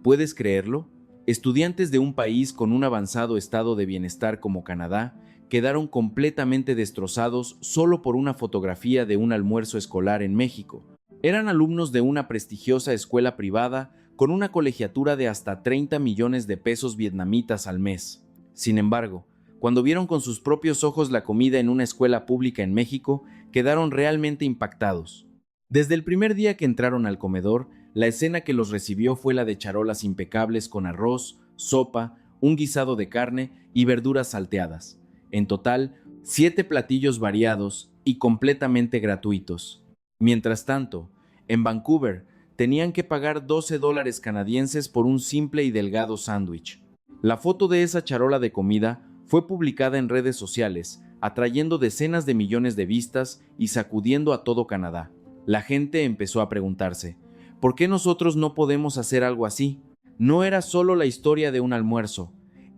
¿Puedes creerlo? Estudiantes de un país con un avanzado estado de bienestar como Canadá quedaron completamente destrozados solo por una fotografía de un almuerzo escolar en México. Eran alumnos de una prestigiosa escuela privada con una colegiatura de hasta 30 millones de pesos vietnamitas al mes. Sin embargo, cuando vieron con sus propios ojos la comida en una escuela pública en México, quedaron realmente impactados. Desde el primer día que entraron al comedor, la escena que los recibió fue la de charolas impecables con arroz, sopa, un guisado de carne y verduras salteadas. En total, 7 platillos variados y completamente gratuitos. Mientras tanto, en Vancouver, tenían que pagar $12 canadienses por un simple y delgado sándwich. La foto de esa charola de comida fue publicada en redes sociales, atrayendo decenas de millones de vistas y sacudiendo a todo Canadá. La gente empezó a preguntarse, ¿por qué nosotros no podemos hacer algo así? No era solo la historia de un almuerzo,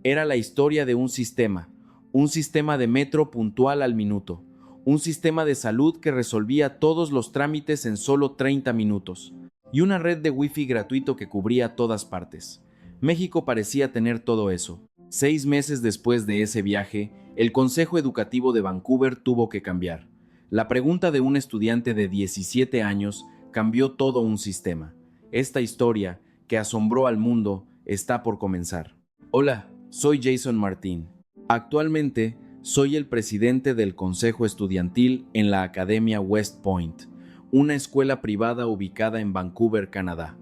era la historia de un sistema de metro puntual al minuto, un sistema de salud que resolvía todos los trámites en solo 30 minutos, y una red de wifi gratuito que cubría todas partes. México parecía tener todo eso. 6 meses después de ese viaje, el Consejo Educativo de Vancouver tuvo que cambiar. La pregunta de un estudiante de 17 años cambió todo un sistema. Esta historia, que asombró al mundo, está por comenzar. Hola, soy Jason Martín. Actualmente, soy el presidente del Consejo Estudiantil en la Academia West Point, una escuela privada ubicada en Vancouver, Canadá.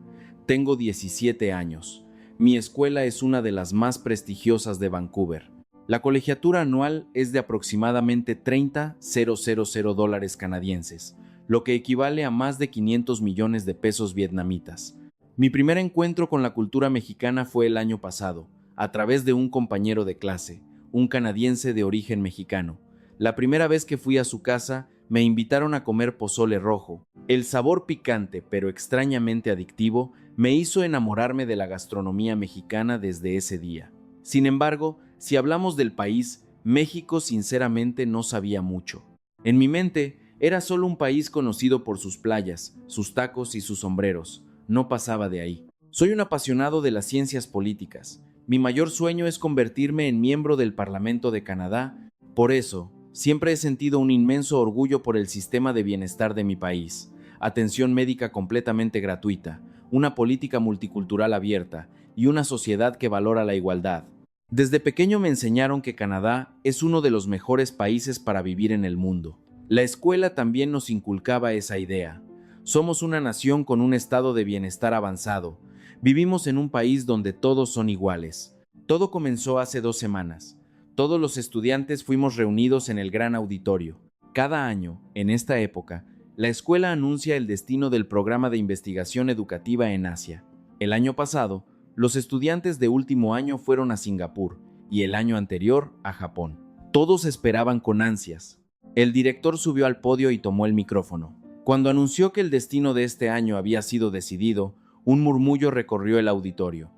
Tengo 17 años. Mi escuela es una de las más prestigiosas de Vancouver. La colegiatura anual es de aproximadamente $30,000 canadienses, lo que equivale a más de 500 millones de pesos vietnamitas. Mi primer encuentro con la cultura mexicana fue el año pasado, a través de un compañero de clase, un canadiense de origen mexicano. La primera vez que fui a su casa, me invitaron a comer pozole rojo. El sabor picante, pero extrañamente adictivo, me hizo enamorarme de la gastronomía mexicana desde ese día. Sin embargo, si hablamos del país, México sinceramente no sabía mucho. En mi mente, era solo un país conocido por sus playas, sus tacos y sus sombreros. No pasaba de ahí. Soy un apasionado de las ciencias políticas. Mi mayor sueño es convertirme en miembro del Parlamento de Canadá. Por eso, siempre he sentido un inmenso orgullo por el sistema de bienestar de mi país. Atención médica completamente gratuita, una política multicultural abierta y una sociedad que valora la igualdad. Desde pequeño me enseñaron que Canadá es uno de los mejores países para vivir en el mundo. La escuela también nos inculcaba esa idea. Somos una nación con un estado de bienestar avanzado. Vivimos en un país donde todos son iguales. Todo comenzó hace 2 semanas. Todos los estudiantes fuimos reunidos en el gran auditorio. Cada año, en esta época, la escuela anuncia el destino del programa de investigación educativa en Asia. El año pasado, los estudiantes de último año fueron a Singapur y el año anterior a Japón. Todos esperaban con ansias. El director subió al podio y tomó el micrófono. Cuando anunció que el destino de este año había sido decidido, un murmullo recorrió el auditorio.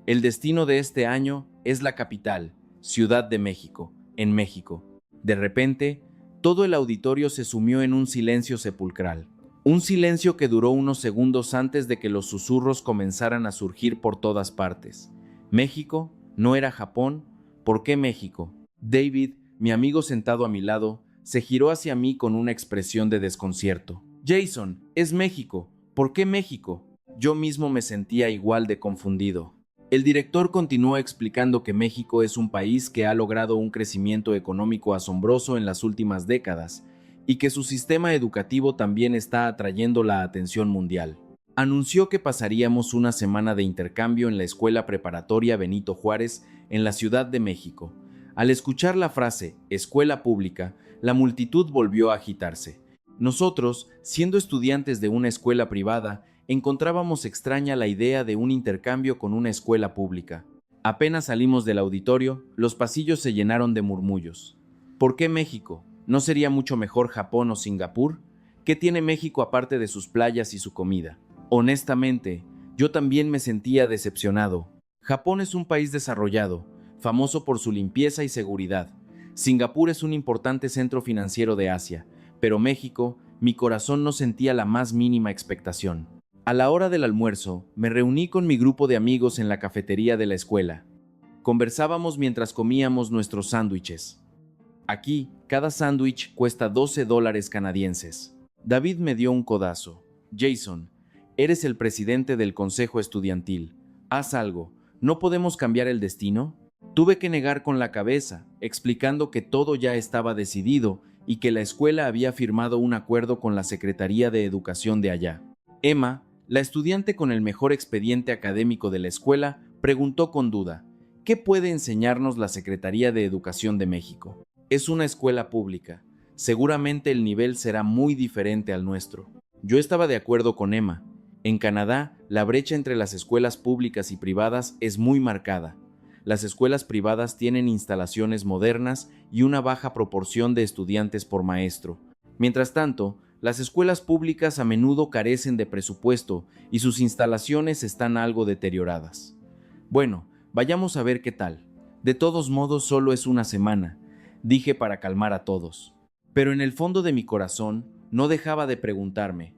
El destino de este año es la capital, Ciudad de México, en México. De repente, todo el auditorio se sumió en un silencio sepulcral. Un silencio que duró unos segundos antes de que los susurros comenzaran a surgir por todas partes. ¿México? ¿No era Japón? ¿Por qué México? David, mi amigo sentado a mi lado, se giró hacia mí con una expresión de desconcierto. Jason, es México. ¿Por qué México? Yo mismo me sentía igual de confundido. El director continuó explicando que México es un país que ha logrado un crecimiento económico asombroso en las últimas décadas y que su sistema educativo también está atrayendo la atención mundial. Anunció que pasaríamos una semana de intercambio en la Escuela Preparatoria Benito Juárez en la Ciudad de México. Al escuchar la frase «escuela pública», la multitud volvió a agitarse. Nosotros, siendo estudiantes de una escuela privada, encontrábamos extraña la idea de un intercambio con una escuela pública. Apenas salimos del auditorio, los pasillos se llenaron de murmullos. ¿Por qué México? ¿No sería mucho mejor Japón o Singapur? ¿Qué tiene México aparte de sus playas y su comida? Honestamente, yo también me sentía decepcionado. Japón es un país desarrollado, famoso por su limpieza y seguridad. Singapur es un importante centro financiero de Asia, pero México, mi corazón no sentía la más mínima expectación. A la hora del almuerzo, me reuní con mi grupo de amigos en la cafetería de la escuela. Conversábamos mientras comíamos nuestros sándwiches. Aquí, cada sándwich cuesta $12 canadienses. David me dio un codazo. Jason, eres el presidente del consejo estudiantil. Haz algo. ¿No podemos cambiar el destino? Tuve que negar con la cabeza, explicando que todo ya estaba decidido y que la escuela había firmado un acuerdo con la Secretaría de Educación de allá. Emma, la estudiante con el mejor expediente académico de la escuela, preguntó con duda, ¿qué puede enseñarnos la Secretaría de Educación de México? Es una escuela pública. Seguramente el nivel será muy diferente al nuestro. Yo estaba de acuerdo con Emma. En Canadá, la brecha entre las escuelas públicas y privadas es muy marcada. Las escuelas privadas tienen instalaciones modernas y una baja proporción de estudiantes por maestro. Mientras tanto, las escuelas públicas a menudo carecen de presupuesto y sus instalaciones están algo deterioradas. Bueno, vayamos a ver qué tal. De todos modos, solo es una semana, dije para calmar a todos. Pero en el fondo de mi corazón no dejaba de preguntarme,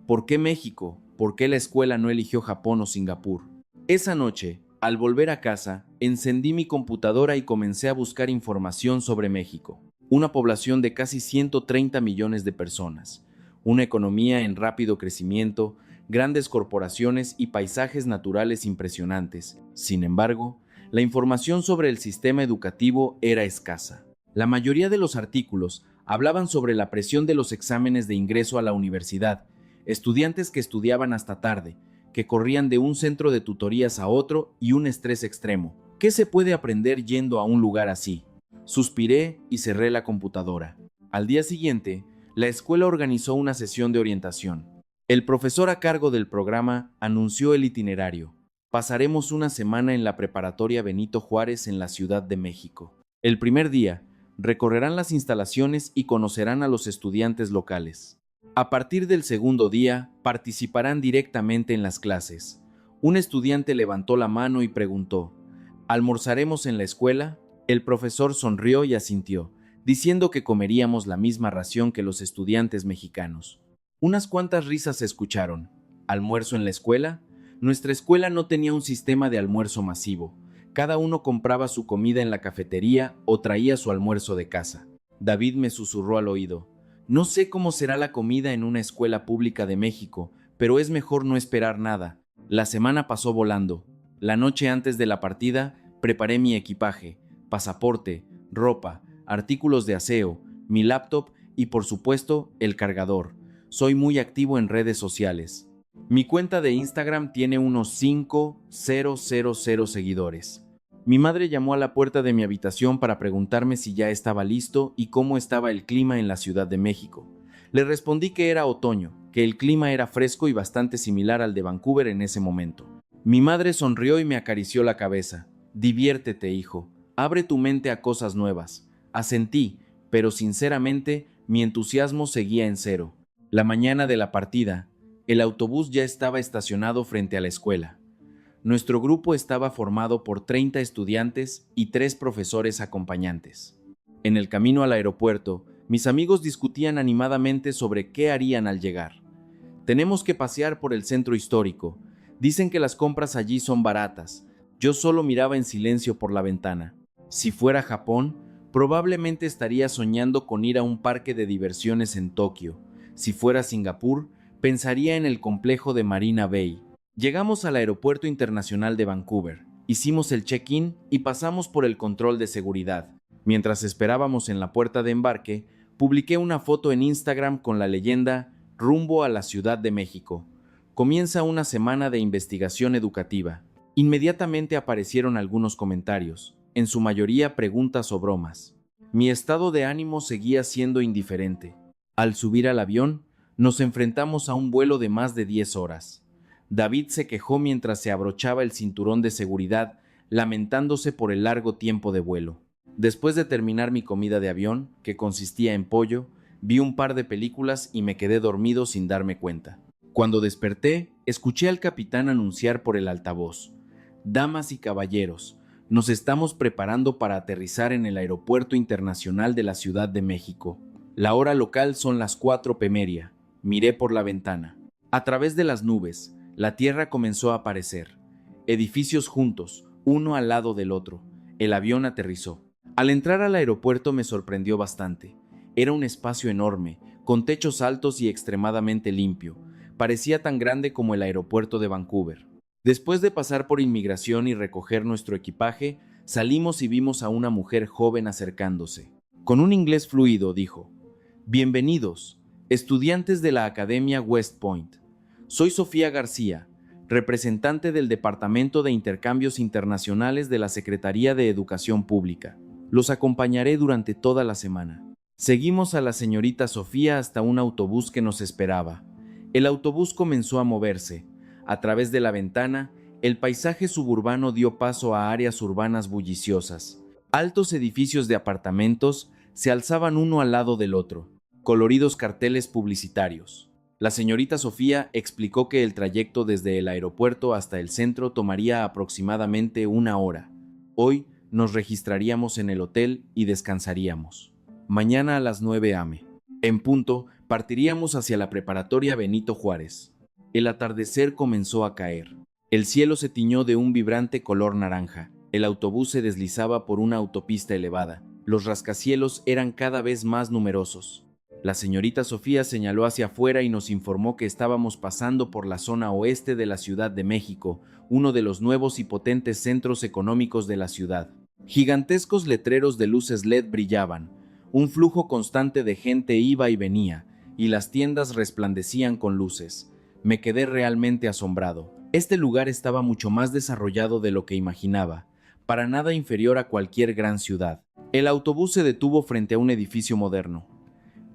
¿por qué México? ¿Por qué la escuela no eligió Japón o Singapur? Esa noche, al volver a casa, encendí mi computadora y comencé a buscar información sobre México, una población de casi 130 millones de personas, una economía en rápido crecimiento, grandes corporaciones y paisajes naturales impresionantes. Sin embargo, la información sobre el sistema educativo era escasa. La mayoría de los artículos hablaban sobre la presión de los exámenes de ingreso a la universidad, estudiantes que estudiaban hasta tarde, que corrían de un centro de tutorías a otro y un estrés extremo. ¿Qué se puede aprender yendo a un lugar así? Suspiré y cerré la computadora. Al día siguiente, la escuela organizó una sesión de orientación. El profesor a cargo del programa anunció el itinerario. Pasaremos una semana en la preparatoria Benito Juárez en la Ciudad de México. El primer día, recorrerán las instalaciones y conocerán a los estudiantes locales. A partir del segundo día, participarán directamente en las clases. Un estudiante levantó la mano y preguntó, ¿almorzaremos en la escuela? El profesor sonrió y asintió, diciendo que comeríamos la misma ración que los estudiantes mexicanos. Unas cuantas risas se escucharon. ¿Almuerzo en la escuela? Nuestra escuela no tenía un sistema de almuerzo masivo. Cada uno compraba su comida en la cafetería o traía su almuerzo de casa. David me susurró al oído, no sé cómo será la comida en una escuela pública de México, pero es mejor no esperar nada. La semana pasó volando. La noche antes de la partida, preparé mi equipaje, pasaporte, ropa, artículos de aseo, mi laptop y, por supuesto, el cargador. Soy muy activo en redes sociales. Mi cuenta de Instagram tiene unos 5,000 seguidores. Mi madre llamó a la puerta de mi habitación para preguntarme si ya estaba listo y cómo estaba el clima en la Ciudad de México. Le respondí que era otoño, que el clima era fresco y bastante similar al de Vancouver en ese momento. Mi madre sonrió y me acarició la cabeza. Diviértete, hijo. Abre tu mente a cosas nuevas. Asentí, pero sinceramente mi entusiasmo seguía en cero. La mañana de la partida, el autobús ya estaba estacionado frente a la escuela. Nuestro grupo estaba formado por 30 estudiantes y 3 profesores acompañantes. En el camino al aeropuerto, mis amigos discutían animadamente sobre qué harían al llegar. Tenemos que pasear por el centro histórico. Dicen que las compras allí son baratas. Yo solo miraba en silencio por la ventana. Si fuera Japón, probablemente estaría soñando con ir a un parque de diversiones en Tokio. Si fuera Singapur, pensaría en el complejo de Marina Bay. Llegamos al Aeropuerto Internacional de Vancouver, hicimos el check-in y pasamos por el control de seguridad. Mientras esperábamos en la puerta de embarque, publiqué una foto en Instagram con la leyenda «Rumbo a la Ciudad de México». Comienza una semana de investigación educativa. Inmediatamente aparecieron algunos comentarios, en su mayoría preguntas o bromas. Mi estado de ánimo seguía siendo indiferente. Al subir al avión, nos enfrentamos a un vuelo de más de 10 horas. David se quejó mientras se abrochaba el cinturón de seguridad, lamentándose por el largo tiempo de vuelo. Después de terminar mi comida de avión, que consistía en pollo, vi un par de películas y me quedé dormido sin darme cuenta. Cuando desperté, escuché al capitán anunciar por el altavoz: «Damas y caballeros, nos estamos preparando para aterrizar en el Aeropuerto Internacional de la Ciudad de México. La hora local son las 4 p.m. Miré por la ventana. A través de las nubes, La tierra comenzó a aparecer. Edificios juntos, uno al lado del otro. El avión aterrizó. Al entrar al aeropuerto me sorprendió bastante. Era un espacio enorme, con techos altos y extremadamente limpio. Parecía tan grande como el aeropuerto de Vancouver. Después de pasar por inmigración y recoger nuestro equipaje, salimos y vimos a una mujer joven acercándose. Con un inglés fluido dijo: «Bienvenidos, estudiantes de la Academia West Point. Soy Sofía García, representante del Departamento de Intercambios Internacionales de la Secretaría de Educación Pública. Los acompañaré durante toda la semana». Seguimos a la señorita Sofía hasta un autobús que nos esperaba. El autobús comenzó a moverse. A través de la ventana, el paisaje suburbano dio paso a áreas urbanas bulliciosas. Altos edificios de apartamentos se alzaban uno al lado del otro. Coloridos carteles publicitarios. La señorita Sofía explicó que el trayecto desde el aeropuerto hasta el centro tomaría aproximadamente 1 hora. Hoy nos registraríamos en el hotel y descansaríamos. Mañana a las 9 a.m. En punto, partiríamos hacia la preparatoria Benito Juárez. El atardecer comenzó a caer. El cielo se tiñó de un vibrante color naranja. El autobús se deslizaba por una autopista elevada. Los rascacielos eran cada vez más numerosos. La señorita Sofía señaló hacia afuera y nos informó que estábamos pasando por la zona oeste de la Ciudad de México, uno de los nuevos y potentes centros económicos de la ciudad. Gigantescos letreros de luces LED brillaban. Un flujo constante de gente iba y venía, y las tiendas resplandecían con luces. Me quedé realmente asombrado. Este lugar estaba mucho más desarrollado de lo que imaginaba, para nada inferior a cualquier gran ciudad. El autobús se detuvo frente a un edificio moderno.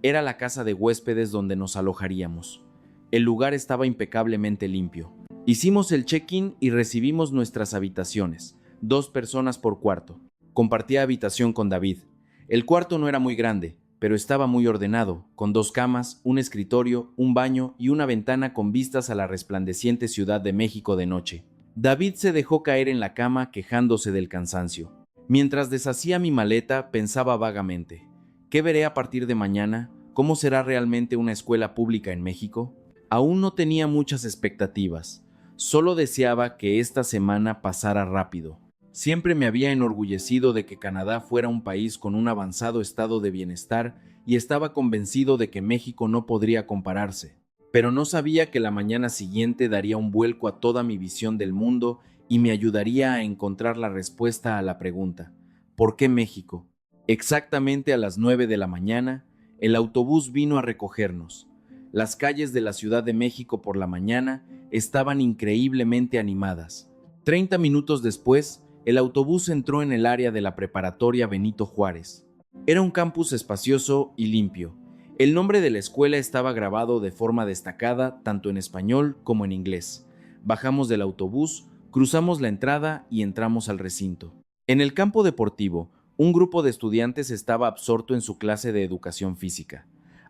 Era la casa de huéspedes donde nos alojaríamos. El lugar estaba impecablemente limpio. Hicimos el check-in y recibimos nuestras habitaciones, 2 personas por cuarto. Compartía habitación con David. El cuarto no era muy grande, pero estaba muy ordenado, con 2 camas, un escritorio, un baño y una ventana con vistas a la resplandeciente Ciudad de México de noche. David se dejó caer en la cama quejándose del cansancio. Mientras deshacía mi maleta, pensaba vagamente: ¿qué veré a partir de mañana? ¿Cómo será realmente una escuela pública en México? Aún no tenía muchas expectativas. Solo deseaba que esta semana pasara rápido. Siempre me había enorgullecido de que Canadá fuera un país con un avanzado estado de bienestar y estaba convencido de que México no podría compararse. Pero no sabía que la mañana siguiente daría un vuelco a toda mi visión del mundo y me ayudaría a encontrar la respuesta a la pregunta: ¿por qué México? Exactamente a las 9 de la mañana, el autobús vino a recogernos. Las calles de la Ciudad de México por la mañana estaban increíblemente animadas. 30 minutos después, el autobús entró en el área de la preparatoria Benito Juárez. Era un campus espacioso y limpio. El nombre de la escuela estaba grabado de forma destacada tanto en español como en inglés. Bajamos del autobús, cruzamos la entrada y entramos al recinto. En el campo deportivo, un grupo de estudiantes estaba absorto en su clase de educación física.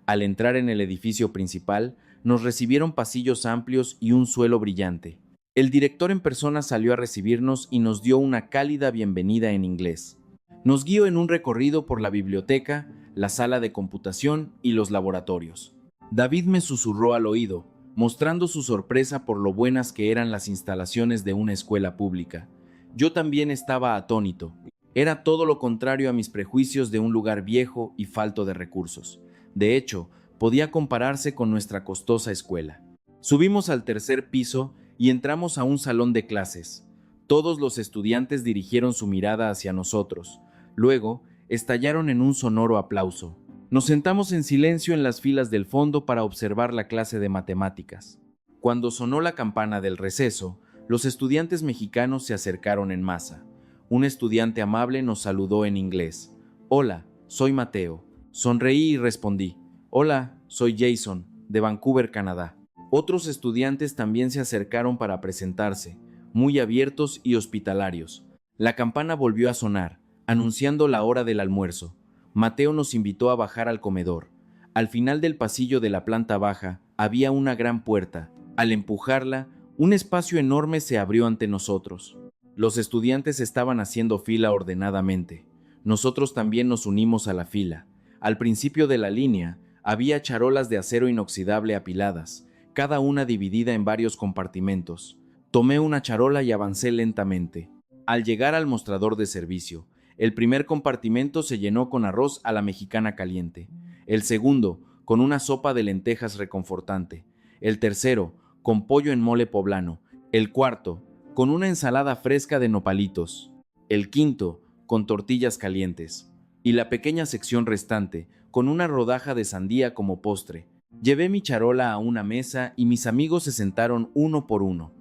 Al entrar en el edificio principal, nos recibieron pasillos amplios y un suelo brillante. El director en persona salió a recibirnos y nos dio una cálida bienvenida en inglés. Nos guió en un recorrido por la biblioteca, la sala de computación y los laboratorios. David me susurró al oído, mostrando su sorpresa por lo buenas que eran las instalaciones de una escuela pública. Yo también estaba atónito. Era todo lo contrario a mis prejuicios de un lugar viejo y falto de recursos. De hecho, podía compararse con nuestra costosa escuela. Subimos al 3er piso y entramos a un salón de clases. Todos los estudiantes dirigieron su mirada hacia nosotros. Luego, estallaron en un sonoro aplauso. Nos sentamos en silencio en las filas del fondo para observar la clase de matemáticas. Cuando sonó la campana del receso, los estudiantes mexicanos se acercaron en masa. Un estudiante amable nos saludó en inglés. «Hola, soy Mateo». Sonreí y respondí: «Hola, soy Jason, de Vancouver, Canadá». Otros estudiantes también se acercaron para presentarse, muy abiertos y hospitalarios. La campana volvió a sonar, anunciando la hora del almuerzo. Mateo nos invitó a bajar al comedor. Al final del pasillo de la planta baja había una gran puerta. Al empujarla, un espacio enorme se abrió ante nosotros. Los estudiantes estaban haciendo fila ordenadamente. Nosotros también nos unimos a la fila. Al principio de la línea, había charolas de acero inoxidable apiladas. cada una dividida en varios compartimentos. Tomé una charola y avancé lentamente. Al llegar al mostrador de servicio, el primer compartimento se llenó con arroz a la mexicana caliente, el segundo con una sopa de lentejas reconfortante, el tercero con pollo en mole poblano, el cuarto con una ensalada fresca de nopalitos, el quinto con tortillas calientes, y la pequeña sección restante con una rodaja de sandía como postre. Llevé mi charola a una mesa y mis amigos se sentaron uno por uno.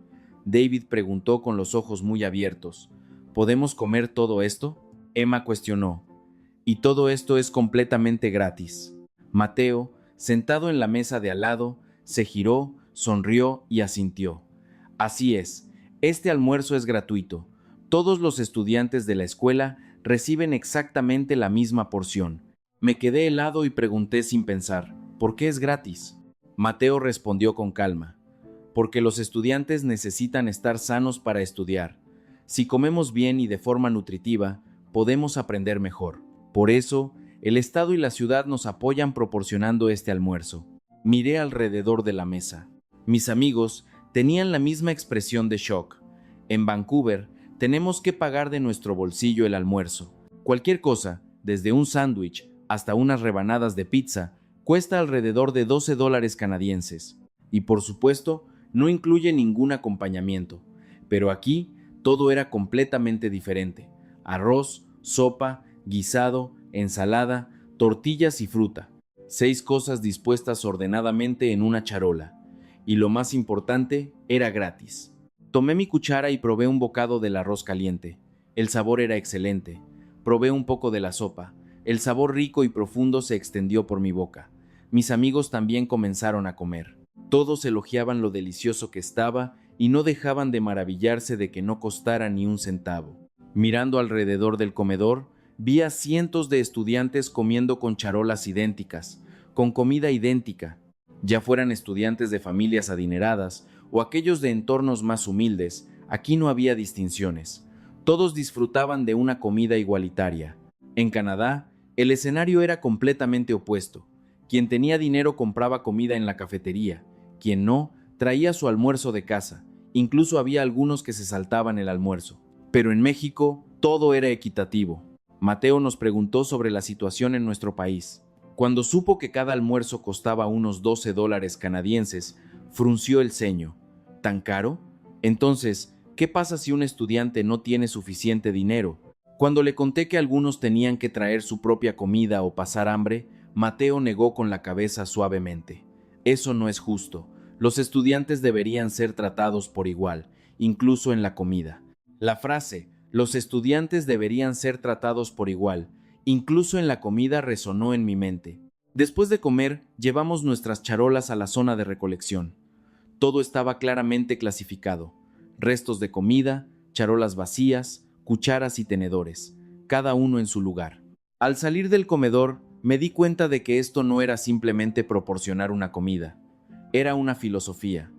David preguntó con los ojos muy abiertos: ¿Podemos comer todo esto? Emma cuestionó: ¿Y todo esto es completamente gratis? Mateo, sentado en la mesa de al lado, se giró, sonrió y asintió. Así es, este almuerzo es gratuito. Todos los estudiantes de la escuela reciben exactamente la misma porción. Me quedé helado y pregunté sin pensar: ¿por qué es gratis? Mateo respondió con calma: porque los estudiantes necesitan estar sanos para estudiar. Si comemos bien y de forma nutritiva, podemos aprender mejor. Por eso, el Estado y la ciudad nos apoyan proporcionando este almuerzo. Miré alrededor de la mesa. Mis amigos tenían la misma expresión de shock. En Vancouver, tenemos que pagar de nuestro bolsillo el almuerzo. Cualquier cosa, desde un sándwich hasta unas rebanadas de pizza, cuesta alrededor de $12 canadienses. Y por supuesto, no incluye ningún acompañamiento. Pero aquí, todo era completamente diferente. Arroz, sopa, guisado, ensalada, tortillas y fruta. 6 cosas dispuestas ordenadamente en una charola. Y lo más importante, era gratis. Tomé mi cuchara y probé un bocado del arroz caliente. El sabor era excelente. Probé un poco de la sopa. El sabor rico y profundo se extendió por mi boca. Mis amigos también comenzaron a comer. Todos elogiaban lo delicioso que estaba y no dejaban de maravillarse de que no costara ni un centavo. Mirando alrededor del comedor, vi a cientos de estudiantes comiendo con charolas idénticas, con comida idéntica. Ya fueran estudiantes de familias adineradas o aquellos de entornos más humildes, aquí no había distinciones. Todos disfrutaban de una comida igualitaria. En Canadá, el escenario era completamente opuesto. Quien tenía dinero compraba comida en la cafetería. Quien no, traía su almuerzo de casa. Incluso había algunos que se saltaban el almuerzo. Pero en México, todo era equitativo. Mateo nos preguntó sobre la situación en nuestro país. Cuando supo que cada almuerzo costaba unos $12 canadienses, frunció el ceño. ¿Tan caro? Entonces, ¿qué pasa si un estudiante no tiene suficiente dinero? Cuando le conté que algunos tenían que traer su propia comida o pasar hambre, Mateo negó con la cabeza suavemente. Eso no es justo. Los estudiantes deberían ser tratados por igual, incluso en la comida. La frase, los estudiantes deberían ser tratados por igual, incluso en la comida, resonó en mi mente. Después de comer, llevamos nuestras charolas a la zona de recolección. Todo estaba claramente clasificado: restos de comida, charolas vacías, cucharas y tenedores, cada uno en su lugar. Al salir del comedor, me di cuenta de que esto no era simplemente proporcionar una comida. Era una filosofía.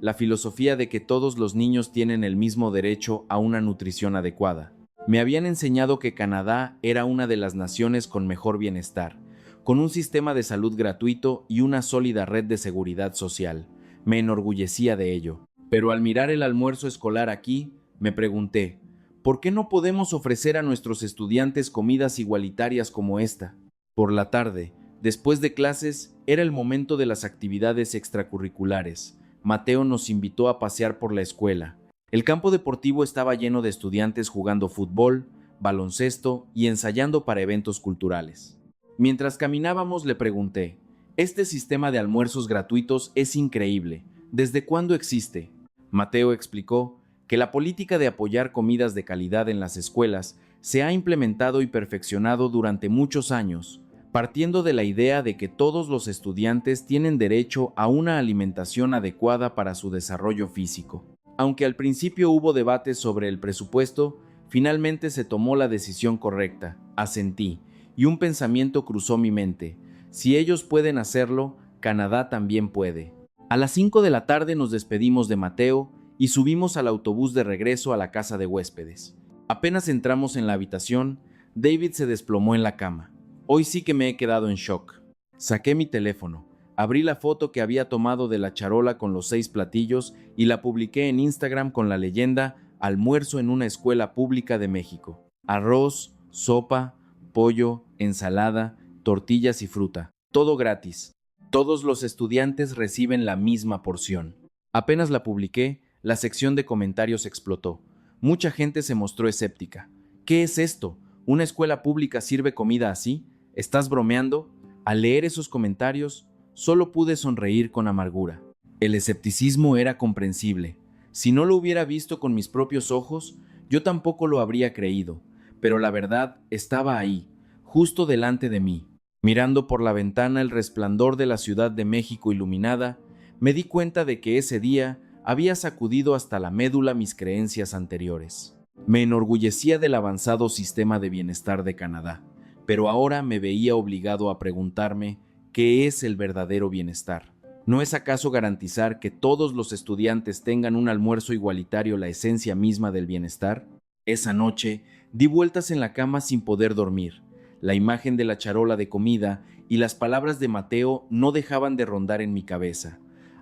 La filosofía de que todos los niños tienen el mismo derecho a una nutrición adecuada. Me habían enseñado que Canadá era una de las naciones con mejor bienestar, con un sistema de salud gratuito y una sólida red de seguridad social. Me enorgullecía de ello. Pero al mirar el almuerzo escolar aquí, me pregunté: ¿por qué no podemos ofrecer a nuestros estudiantes comidas igualitarias como esta? Por la tarde, después de clases, era el momento de las actividades extracurriculares. Mateo nos invitó a pasear por la escuela. El campo deportivo estaba lleno de estudiantes jugando fútbol, baloncesto y ensayando para eventos culturales. Mientras caminábamos le pregunté: «Este sistema de almuerzos gratuitos es increíble. ¿Desde cuándo existe?». Mateo explicó que la política de apoyar comidas de calidad en las escuelas se ha implementado y perfeccionado durante muchos años, partiendo de la idea de que todos los estudiantes tienen derecho a una alimentación adecuada para su desarrollo físico. Aunque al principio hubo debates sobre el presupuesto, finalmente se tomó la decisión correcta. Asentí, y un pensamiento cruzó mi mente: si ellos pueden hacerlo, Canadá también puede. A las 5 de la tarde nos despedimos de Mateo y subimos al autobús de regreso a la casa de huéspedes. Apenas entramos en la habitación, David se desplomó en la cama. Hoy sí que me he quedado en shock. Saqué mi teléfono. Abrí la foto que había tomado de la charola con los 6 platillos y la publiqué en Instagram con la leyenda "Almuerzo en una escuela pública de México". Arroz, sopa, pollo, ensalada, tortillas y fruta. Todo gratis. Todos los estudiantes reciben la misma porción. Apenas la publiqué, la sección de comentarios explotó. Mucha gente se mostró escéptica. ¿Qué es esto? ¿Una escuela pública sirve comida así? ¿Estás bromeando? Al leer esos comentarios, solo pude sonreír con amargura. El escepticismo era comprensible. Si no lo hubiera visto con mis propios ojos, yo tampoco lo habría creído, pero la verdad estaba ahí, justo delante de mí. Mirando por la ventana el resplandor de la Ciudad de México iluminada, me di cuenta de que ese día había sacudido hasta la médula mis creencias anteriores. Me enorgullecía del avanzado sistema de bienestar de Canadá, pero ahora me veía obligado a preguntarme ¿qué es el verdadero bienestar? ¿No es acaso garantizar que todos los estudiantes tengan un almuerzo igualitario la esencia misma del bienestar? Esa noche di vueltas en la cama sin poder dormir. La imagen de la charola de comida y las palabras de Mateo no dejaban de rondar en mi cabeza.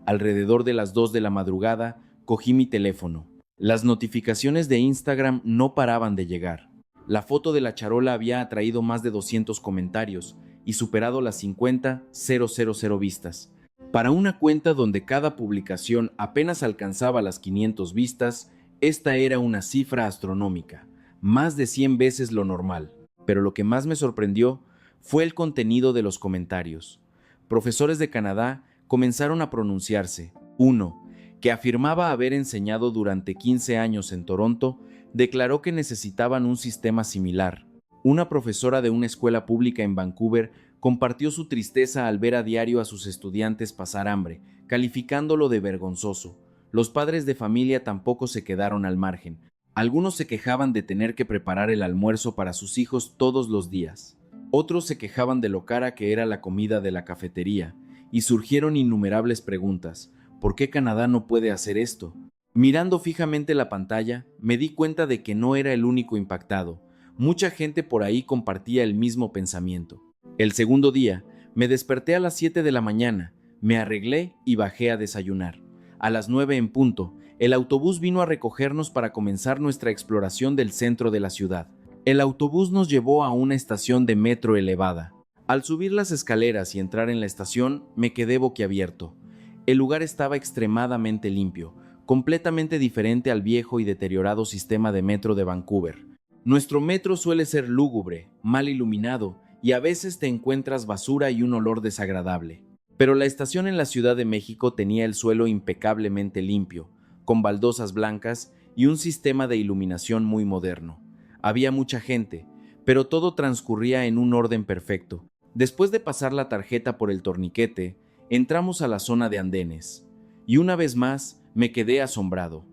Alrededor de las 2 de la madrugada, cogí mi teléfono. Las notificaciones de Instagram no paraban de llegar. La foto de la charola había atraído más de 200 comentarios y superado las 50,000 vistas. Para una cuenta donde cada publicación apenas alcanzaba las 500 vistas, esta era una cifra astronómica, más de 100 veces lo normal. Pero lo que más me sorprendió fue el contenido de los comentarios. Profesores de Canadá comenzaron a pronunciarse. Uno, que afirmaba haber enseñado durante 15 años en Toronto, declaró que necesitaban un sistema similar. Una profesora de una escuela pública en Vancouver compartió su tristeza al ver a diario a sus estudiantes pasar hambre, calificándolo de vergonzoso. Los padres de familia tampoco se quedaron al margen. Algunos se quejaban de tener que preparar el almuerzo para sus hijos todos los días. Otros se quejaban de lo cara que era la comida de la cafetería, y surgieron innumerables preguntas. ¿Por qué Canadá no puede hacer esto? Mirando fijamente la pantalla, me di cuenta de que no era el único impactado. Mucha gente por ahí compartía el mismo pensamiento. El segundo día, me desperté a las 7 de la mañana, me arreglé y bajé a desayunar. A las 9 en punto, el autobús vino a recogernos para comenzar nuestra exploración del centro de la ciudad. El autobús nos llevó a una estación de metro elevada. Al subir las escaleras y entrar en la estación, me quedé boquiabierto. El lugar estaba extremadamente limpio, completamente diferente al viejo y deteriorado sistema de metro de Vancouver. Nuestro metro suele ser lúgubre, mal iluminado, y a veces te encuentras basura y un olor desagradable. Pero la estación en la Ciudad de México tenía el suelo impecablemente limpio, con baldosas blancas y un sistema de iluminación muy moderno. Había mucha gente, pero todo transcurría en un orden perfecto. Después de pasar la tarjeta por el torniquete, entramos a la zona de andenes, y una vez más me quedé asombrado.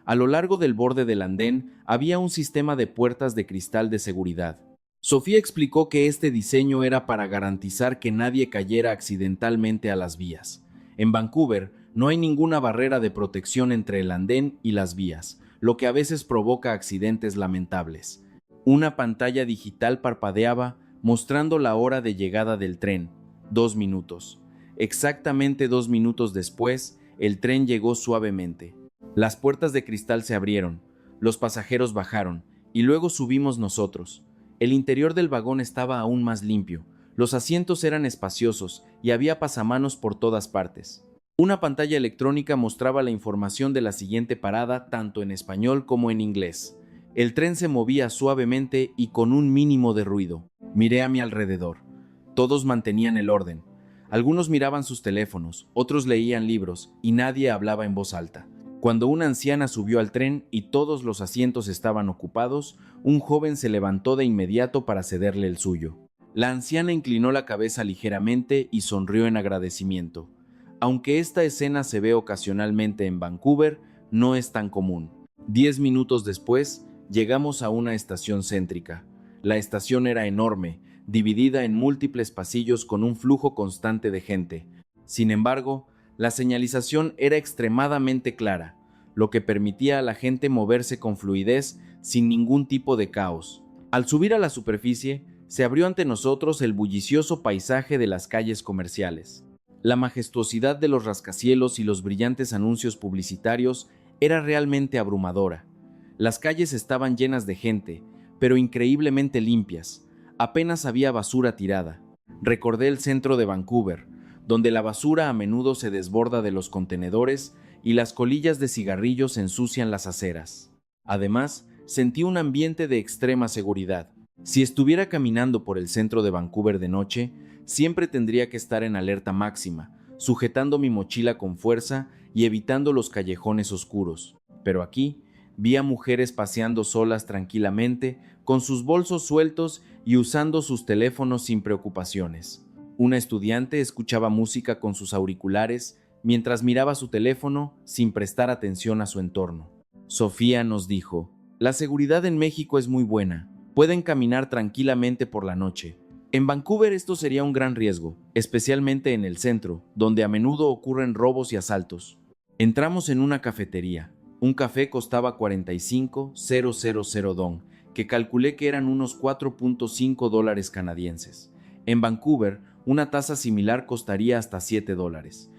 A lo largo del borde del andén había un sistema de puertas de cristal de seguridad. Sofía explicó que este diseño era para garantizar que nadie cayera accidentalmente a las vías. En Vancouver no hay ninguna barrera de protección entre el andén y las vías, lo que a veces provoca accidentes lamentables. Una pantalla digital parpadeaba mostrando la hora de llegada del tren, 2 minutos. Exactamente 2 minutos después, el tren llegó suavemente. Las puertas de cristal se abrieron, los pasajeros bajaron y luego subimos nosotros. El interior del vagón estaba aún más limpio, los asientos eran espaciosos y había pasamanos por todas partes. Una pantalla electrónica mostraba la información de la siguiente parada tanto en español como en inglés. El tren se movía suavemente y con un mínimo de ruido. Miré a mi alrededor. Todos mantenían el orden. Algunos miraban sus teléfonos, otros leían libros y nadie hablaba en voz alta. Cuando una anciana subió al tren y todos los asientos estaban ocupados, un joven se levantó de inmediato para cederle el suyo. La anciana inclinó la cabeza ligeramente y sonrió en agradecimiento. Aunque esta escena se ve ocasionalmente en Vancouver, no es tan común. 10 minutos después, llegamos a una estación céntrica. La estación era enorme, dividida en múltiples pasillos con un flujo constante de gente. Sin embargo, la señalización era extremadamente clara, lo que permitía a la gente moverse con fluidez sin ningún tipo de caos. Al subir a la superficie, se abrió ante nosotros el bullicioso paisaje de las calles comerciales. La majestuosidad de los rascacielos y los brillantes anuncios publicitarios era realmente abrumadora. Las calles estaban llenas de gente, pero increíblemente limpias. Apenas había basura tirada. Recordé el centro de Vancouver, donde la basura a menudo se desborda de los contenedores y las colillas de cigarrillos ensucian las aceras. Además, sentí un ambiente de extrema seguridad. Si estuviera caminando por el centro de Vancouver de noche, siempre tendría que estar en alerta máxima, sujetando mi mochila con fuerza y evitando los callejones oscuros. Pero aquí, vi a mujeres paseando solas tranquilamente, con sus bolsos sueltos y usando sus teléfonos sin preocupaciones. Una estudiante escuchaba música con sus auriculares mientras miraba su teléfono sin prestar atención a su entorno. Sofía nos dijo: "La seguridad en México es muy buena. Pueden caminar tranquilamente por la noche. En Vancouver esto sería un gran riesgo, especialmente en el centro, donde a menudo ocurren robos y asaltos". Entramos en una cafetería. Un café costaba 45,000 dong, que calculé que eran unos 4.5 dólares canadienses. En Vancouver, una taza similar costaría hasta 7 dólares.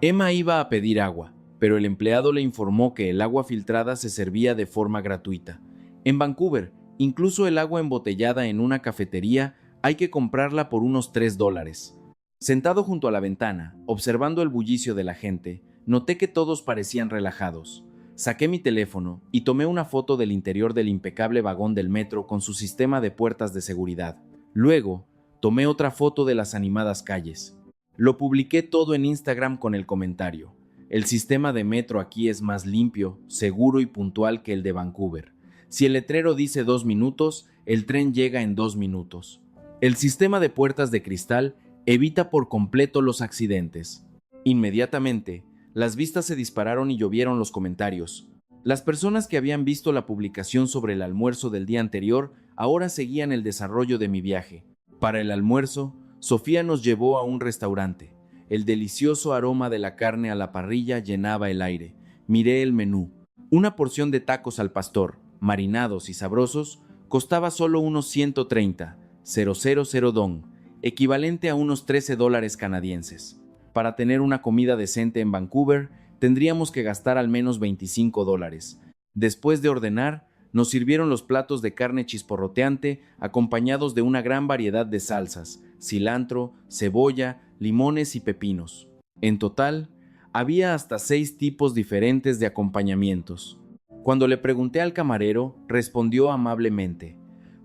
Emma iba a pedir agua, pero el empleado le informó que el agua filtrada se servía de forma gratuita. En Vancouver, incluso el agua embotellada en una cafetería hay que comprarla por unos 3 dólares. Sentado junto a la ventana, observando el bullicio de la gente, noté que todos parecían relajados. Saqué mi teléfono y tomé una foto del interior del impecable vagón del metro con su sistema de puertas de seguridad. Luego, tomé otra foto de las animadas calles. Lo publiqué todo en Instagram con el comentario: "El sistema de metro aquí es más limpio, seguro y puntual que el de Vancouver. Si el letrero dice 2 minutos, el tren llega en 2 minutos. El sistema de puertas de cristal evita por completo los accidentes". Inmediatamente, las vistas se dispararon y llovieron los comentarios. Las personas que habían visto la publicación sobre el almuerzo del día anterior ahora seguían el desarrollo de mi viaje. Para el almuerzo, Sofía nos llevó a un restaurante. El delicioso aroma de la carne a la parrilla llenaba el aire. Miré el menú. Una porción de tacos al pastor, marinados y sabrosos, costaba solo unos 130,000 dong, equivalente a unos 13 dólares canadienses. Para tener una comida decente en Vancouver, tendríamos que gastar al menos 25 dólares. Después de ordenar, nos sirvieron los platos de carne chisporroteante acompañados de una gran variedad de salsas, cilantro, cebolla, limones y pepinos. En total, había hasta 6 tipos diferentes de acompañamientos. Cuando le pregunté al camarero, respondió amablemente: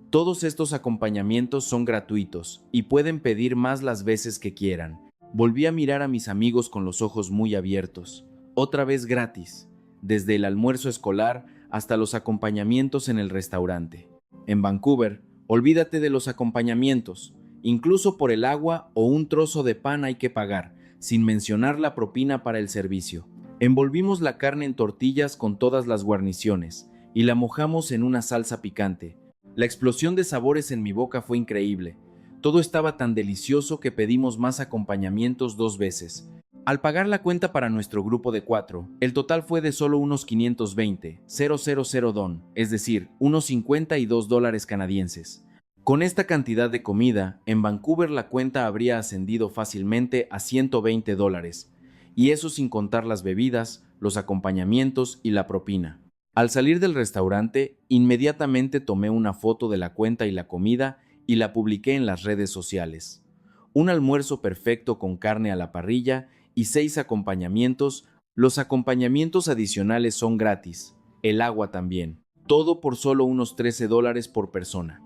"Todos estos acompañamientos son gratuitos y pueden pedir más las veces que quieran". Volví a mirar a mis amigos con los ojos muy abiertos. Otra vez gratis, desde el almuerzo escolar hasta los acompañamientos en el restaurante. En Vancouver, olvídate de los acompañamientos. Incluso por el agua o un trozo de pan hay que pagar, sin mencionar la propina para el servicio. Envolvimos la carne en tortillas con todas las guarniciones y la mojamos en una salsa picante. La explosión de sabores en mi boca fue increíble. Todo estaba tan delicioso que pedimos más acompañamientos 2 veces. Al pagar la cuenta para nuestro grupo de 4, el total fue de solo unos 520,000 dong, es decir, unos 52 dólares canadienses. Con esta cantidad de comida, en Vancouver la cuenta habría ascendido fácilmente a 120 dólares, y eso sin contar las bebidas, los acompañamientos y la propina. Al salir del restaurante, inmediatamente tomé una foto de la cuenta y la comida y la publiqué en las redes sociales. Un almuerzo perfecto con carne a la parrilla y 6 acompañamientos. Los acompañamientos adicionales son gratis, el agua también, todo por solo unos 13 dólares por persona.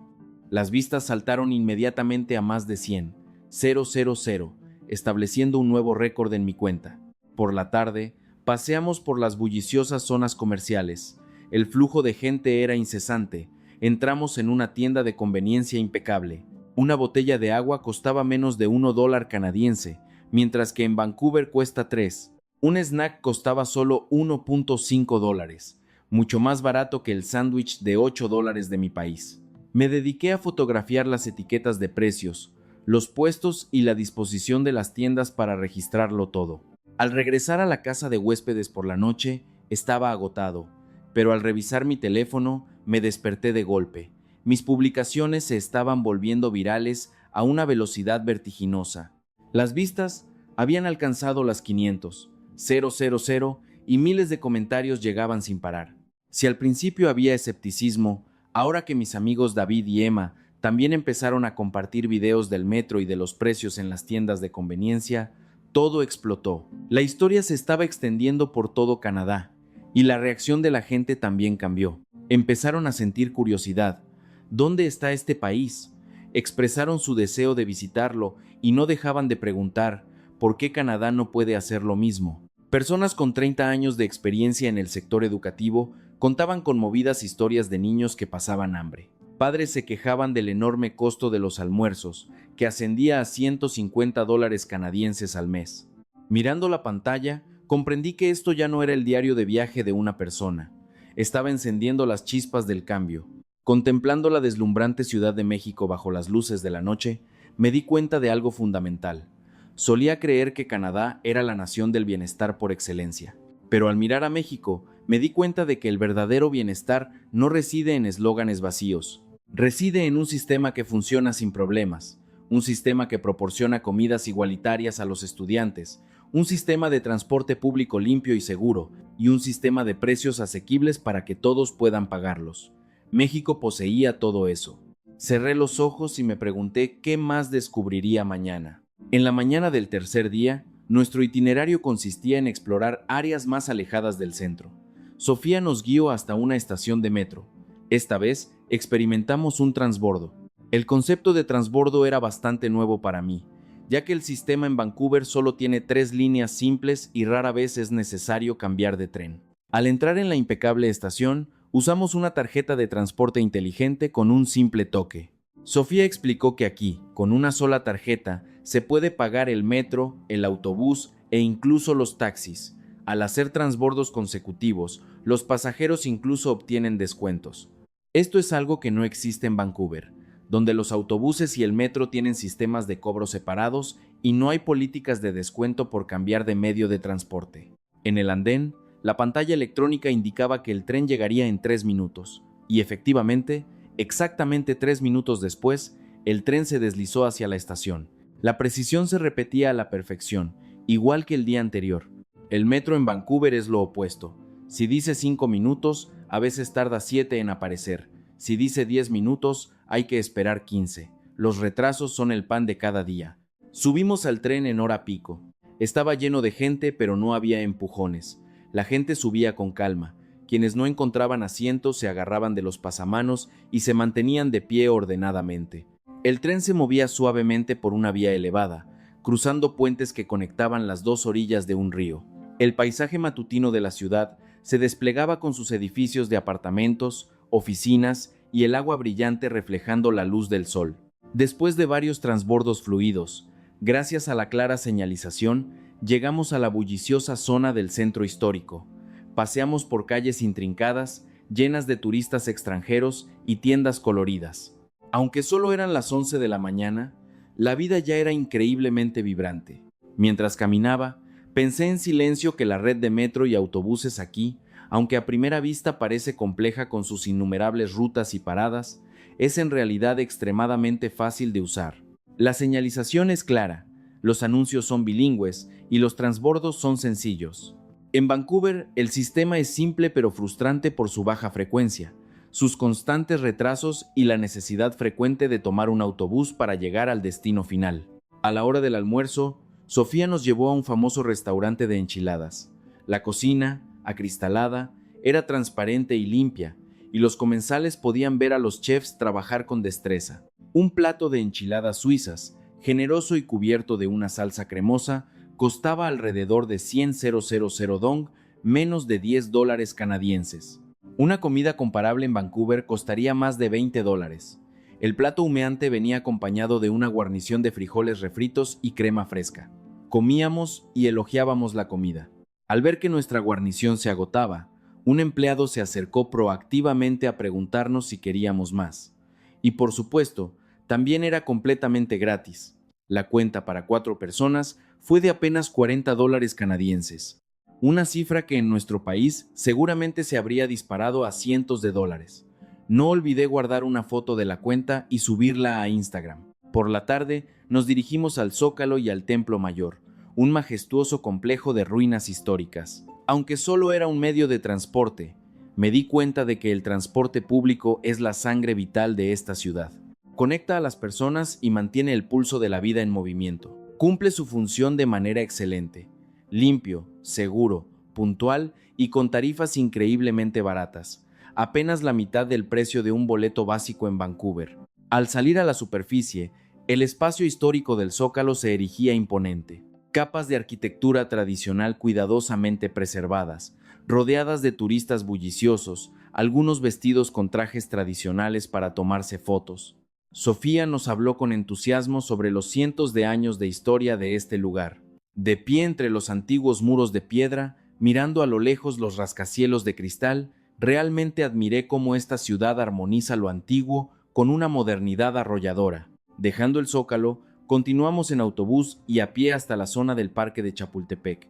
Las vistas saltaron inmediatamente a más de 100,000, estableciendo un nuevo récord en mi cuenta. Por la tarde, paseamos por las bulliciosas zonas comerciales. El flujo de gente era incesante. Entramos en una tienda de conveniencia impecable. Una botella de agua costaba menos de 1 dólar canadiense, mientras que en Vancouver cuesta 3. Un snack costaba solo 1.5 dólares, mucho más barato que el sándwich de 8 dólares de mi país. Me dediqué a fotografiar las etiquetas de precios, los puestos y la disposición de las tiendas para registrarlo todo. Al regresar a la casa de huéspedes por la noche, estaba agotado, pero al revisar mi teléfono, me desperté de golpe. Mis publicaciones se estaban volviendo virales a una velocidad vertiginosa. Las vistas Habían alcanzado las 500, 000 y miles de comentarios llegaban sin parar. Si al principio había escepticismo, ahora que mis amigos David y Emma también empezaron a compartir videos del metro y de los precios en las tiendas de conveniencia, todo explotó. La historia se estaba extendiendo por todo Canadá y la reacción de la gente también cambió. Empezaron a sentir curiosidad. ¿Dónde está este país? Expresaron su deseo de visitarlo y no dejaban de preguntar ¿por qué Canadá no puede hacer lo mismo? Personas con 30 años de experiencia en el sector educativo contaban conmovidas historias de niños que pasaban hambre. Padres se quejaban del enorme costo de los almuerzos, que ascendía a $150 canadienses al mes. Mirando la pantalla, comprendí que esto ya no era el diario de viaje de una persona. Estaba encendiendo las chispas del cambio. Contemplando la deslumbrante Ciudad de México bajo las luces de la noche, me di cuenta de algo fundamental. Solía creer que Canadá era la nación del bienestar por excelencia, pero al mirar a México, me di cuenta de que el verdadero bienestar no reside en eslóganes vacíos. Reside en un sistema que funciona sin problemas, un sistema que proporciona comidas igualitarias a los estudiantes, un sistema de transporte público limpio y seguro, y un sistema de precios asequibles para que todos puedan pagarlos. México poseía todo eso. Cerré los ojos y me pregunté qué más descubriría mañana. En la mañana del tercer día, nuestro itinerario consistía en explorar áreas más alejadas del centro. Sofía nos guió hasta una estación de metro. Esta vez, experimentamos un transbordo. El concepto de transbordo era bastante nuevo para mí, ya que el sistema en Vancouver solo tiene 3 líneas simples y rara vez es necesario cambiar de tren. Al entrar en la impecable estación, usamos una tarjeta de transporte inteligente con un simple toque. Sofía explicó que aquí, con una sola tarjeta, se puede pagar el metro, el autobús e incluso los taxis. Al hacer transbordos consecutivos, los pasajeros incluso obtienen descuentos. Esto es algo que no existe en Vancouver, donde los autobuses y el metro tienen sistemas de cobro separados y no hay políticas de descuento por cambiar de medio de transporte. En el andén, la pantalla electrónica indicaba que el tren llegaría en 3 minutos, y efectivamente, exactamente 3 minutos después, el tren se deslizó hacia la estación. La precisión se repetía a la perfección, igual que el día anterior. El metro en Vancouver es lo opuesto. Si dice 5 minutos, a veces tarda 7 en aparecer. Si dice 10 minutos, hay que esperar 15. Los retrasos son el pan de cada día. Subimos al tren en hora pico. Estaba lleno de gente, pero no había empujones. La gente subía con calma. Quienes no encontraban asientos se agarraban de los pasamanos y se mantenían de pie ordenadamente. El tren se movía suavemente por una vía elevada, cruzando puentes que conectaban las dos orillas de un río. El paisaje matutino de la ciudad se desplegaba con sus edificios de apartamentos, oficinas y el agua brillante reflejando la luz del sol. Después de varios transbordos fluidos, gracias a la clara señalización, llegamos a la bulliciosa zona del centro histórico. Paseamos por calles intrincadas, llenas de turistas extranjeros y tiendas coloridas. Aunque solo eran las 11 de la mañana, la vida ya era increíblemente vibrante. Mientras caminaba, pensé en silencio que la red de metro y autobuses aquí, aunque a primera vista parece compleja con sus innumerables rutas y paradas, es en realidad extremadamente fácil de usar. La señalización es clara, los anuncios son bilingües y los transbordos son sencillos. En Vancouver, el sistema es simple pero frustrante por su baja frecuencia, sus constantes retrasos y la necesidad frecuente de tomar un autobús para llegar al destino final. A la hora del almuerzo, Sofía nos llevó a un famoso restaurante de enchiladas. La cocina, acristalada, era transparente y limpia, y los comensales podían ver a los chefs trabajar con destreza. Un plato de enchiladas suizas, generoso y cubierto de una salsa cremosa, costaba alrededor de 100,000 dong, menos de $10 canadienses. Una comida comparable en Vancouver costaría más de $20. El plato humeante venía acompañado de una guarnición de frijoles refritos y crema fresca. Comíamos y elogiábamos la comida. Al ver que nuestra guarnición se agotaba, un empleado se acercó proactivamente a preguntarnos si queríamos más. Y por supuesto, también era completamente gratis. La cuenta para 4 personas fue de apenas $40 canadienses. Una cifra que en nuestro país seguramente se habría disparado a cientos de dólares. No olvidé guardar una foto de la cuenta y subirla a Instagram. Por la tarde, nos dirigimos al Zócalo y al Templo Mayor, un majestuoso complejo de ruinas históricas. Aunque solo era un medio de transporte, me di cuenta de que el transporte público es la sangre vital de esta ciudad. Conecta a las personas y mantiene el pulso de la vida en movimiento. Cumple su función de manera excelente, limpio, seguro, puntual y con tarifas increíblemente baratas, apenas la mitad del precio de un boleto básico en Vancouver. Al salir a la superficie, el espacio histórico del Zócalo se erigía imponente. Capas de arquitectura tradicional cuidadosamente preservadas, rodeadas de turistas bulliciosos, algunos vestidos con trajes tradicionales para tomarse fotos. Sofía nos habló con entusiasmo sobre los cientos de años de historia de este lugar. De pie entre los antiguos muros de piedra, mirando a lo lejos los rascacielos de cristal, realmente admiré cómo esta ciudad armoniza lo antiguo con una modernidad arrolladora. Dejando el Zócalo, continuamos en autobús y a pie hasta la zona del parque de Chapultepec.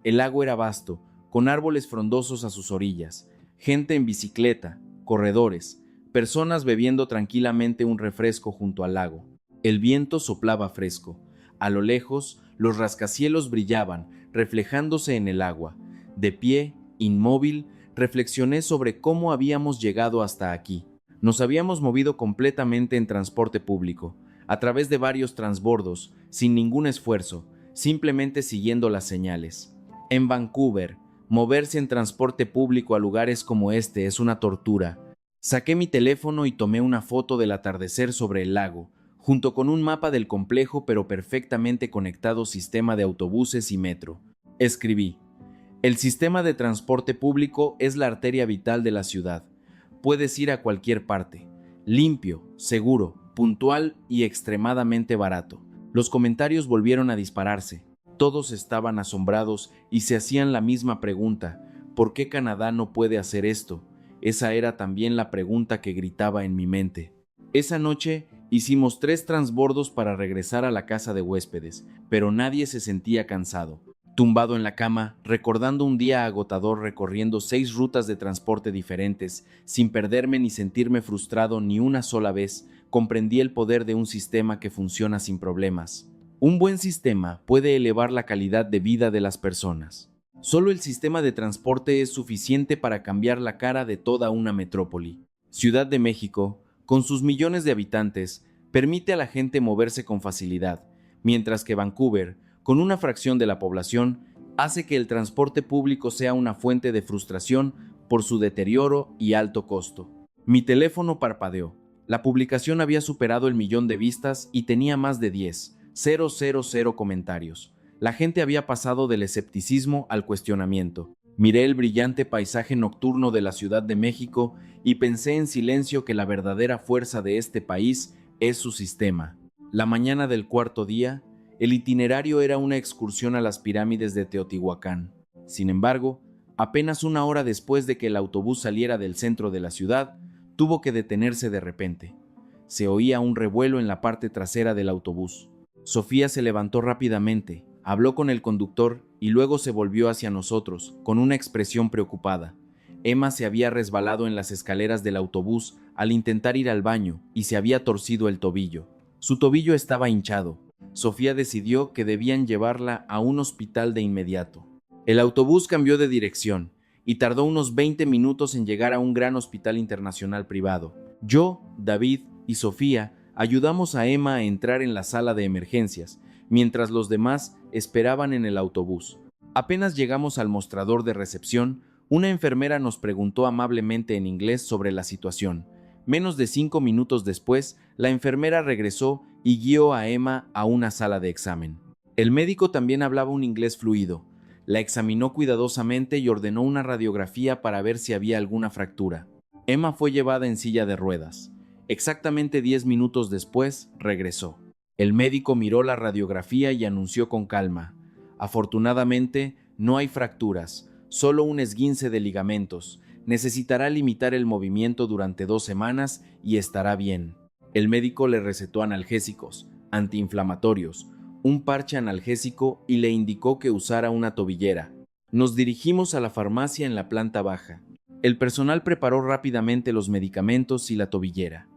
El lago era vasto, con árboles frondosos a sus orillas, gente en bicicleta, corredores, personas bebiendo tranquilamente un refresco junto al lago. El viento soplaba fresco. A lo lejos, los rascacielos brillaban, reflejándose en el agua. De pie, inmóvil, reflexioné sobre cómo habíamos llegado hasta aquí. Nos habíamos movido completamente en transporte público, a través de varios transbordos, sin ningún esfuerzo, simplemente siguiendo las señales. En Vancouver, moverse en transporte público a lugares como este es una tortura. Saqué mi teléfono y tomé una foto del atardecer sobre el lago, junto con un mapa del complejo pero perfectamente conectado sistema de autobuses y metro. Escribí: el sistema de transporte público es la arteria vital de la ciudad. Puedes ir a cualquier parte. Limpio, seguro, puntual y extremadamente barato. Los comentarios volvieron a dispararse. Todos estaban asombrados y se hacían la misma pregunta: ¿por qué Canadá no puede hacer esto? Esa era también la pregunta que gritaba en mi mente. Esa noche hicimos 3 transbordos para regresar a la casa de huéspedes, pero nadie se sentía cansado. Tumbado en la cama, recordando un día agotador recorriendo 6 rutas de transporte diferentes, sin perderme ni sentirme frustrado ni una sola vez, comprendí el poder de un sistema que funciona sin problemas. Un buen sistema puede elevar la calidad de vida de las personas. Solo el sistema de transporte es suficiente para cambiar la cara de toda una metrópoli. Ciudad de México, con sus millones de habitantes, permite a la gente moverse con facilidad, mientras que Vancouver, con una fracción de la población, hace que el transporte público sea una fuente de frustración por su deterioro y alto costo. Mi teléfono parpadeó. La publicación había superado el 1.000.000 de vistas y tenía más de 10,000 comentarios. La gente había pasado del escepticismo al cuestionamiento. Miré el brillante paisaje nocturno de la Ciudad de México y pensé en silencio que la verdadera fuerza de este país es su sistema. La mañana del 4.º día, el itinerario era una excursión a las pirámides de Teotihuacán. Sin embargo, apenas una hora después de que el autobús saliera del centro de la ciudad, tuvo que detenerse de repente. Se oía un revuelo en la parte trasera del autobús. Sofía se levantó rápidamente, habló con el conductor y luego se volvió hacia nosotros, con una expresión preocupada. Emma se había resbalado en las escaleras del autobús al intentar ir al baño y se había torcido el tobillo. Su tobillo estaba hinchado. Sofía decidió que debían llevarla a un hospital de inmediato. El autobús cambió de dirección y tardó unos 20 minutos en llegar a un gran hospital internacional privado. Yo, David y Sofía ayudamos a Emma a entrar en la sala de emergencias, mientras los demás esperaban en el autobús. Apenas llegamos al mostrador de recepción, una enfermera nos preguntó amablemente en inglés sobre la situación. Menos de 5 minutos después, la enfermera regresó y guió a Emma a una sala de examen. El médico también hablaba un inglés fluido. La examinó cuidadosamente y ordenó una radiografía para ver si había alguna fractura. Emma fue llevada en silla de ruedas. Exactamente 10 minutos después, regresó. El médico miró la radiografía y anunció con calma: afortunadamente, no hay fracturas, solo un esguince de ligamentos. Necesitará limitar el movimiento durante 2 semanas y estará bien. El médico le recetó analgésicos, antiinflamatorios, un parche analgésico y le indicó que usara una tobillera. Nos dirigimos a la farmacia en la planta baja. El personal preparó rápidamente los medicamentos y la tobillera.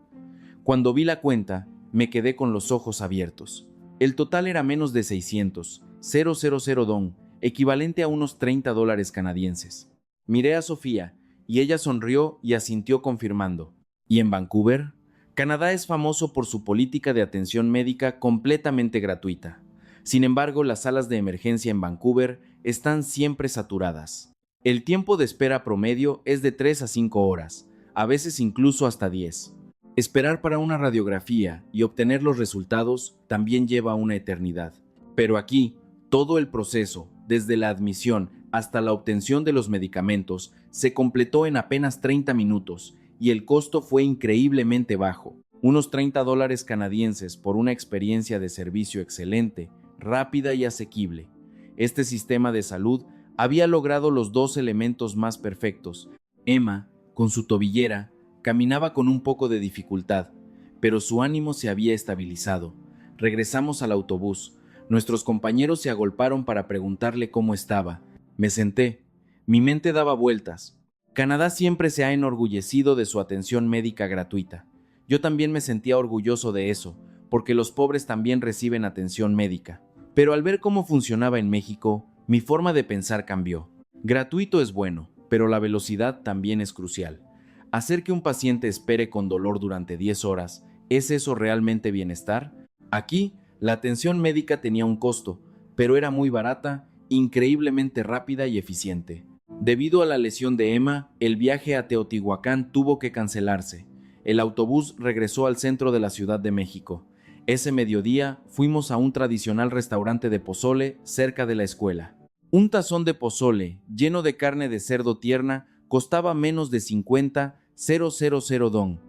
Cuando vi la cuenta, me quedé con los ojos abiertos. El total era menos de 600, $000, equivalente a unos $30 canadienses. Miré a Sofía, y ella sonrió y asintió confirmando. ¿Y en Vancouver? Canadá es famoso por su política de atención médica completamente gratuita. Sin embargo, las salas de emergencia en Vancouver están siempre saturadas. El tiempo de espera promedio es de 3 a 5 horas, a veces incluso hasta 10. Esperar para una radiografía y obtener los resultados también lleva una eternidad. Pero aquí, todo el proceso, desde la admisión hasta la obtención de los medicamentos, se completó en apenas 30 minutos y el costo fue increíblemente bajo, unos $30 canadienses por una experiencia de servicio excelente, rápida y asequible. Este sistema de salud había logrado los dos elementos más perfectos. Emma, con su tobillera, caminaba con un poco de dificultad, pero su ánimo se había estabilizado. Regresamos al autobús. Nuestros compañeros se agolparon para preguntarle cómo estaba. Me senté. Mi mente daba vueltas. Canadá siempre se ha enorgullecido de su atención médica gratuita. Yo también me sentía orgulloso de eso, porque los pobres también reciben atención médica. Pero al ver cómo funcionaba en México, mi forma de pensar cambió. Gratuito es bueno, pero la velocidad también es crucial. Hacer que un paciente espere con dolor durante 10 horas, ¿es eso realmente bienestar? Aquí, la atención médica tenía un costo, pero era muy barata, increíblemente rápida y eficiente. Debido a la lesión de Emma, el viaje a Teotihuacán tuvo que cancelarse. El autobús regresó al centro de la Ciudad de México. Ese mediodía fuimos a un tradicional restaurante de pozole cerca de la escuela. Un tazón de pozole lleno de carne de cerdo tierna costaba menos de 50,000 don.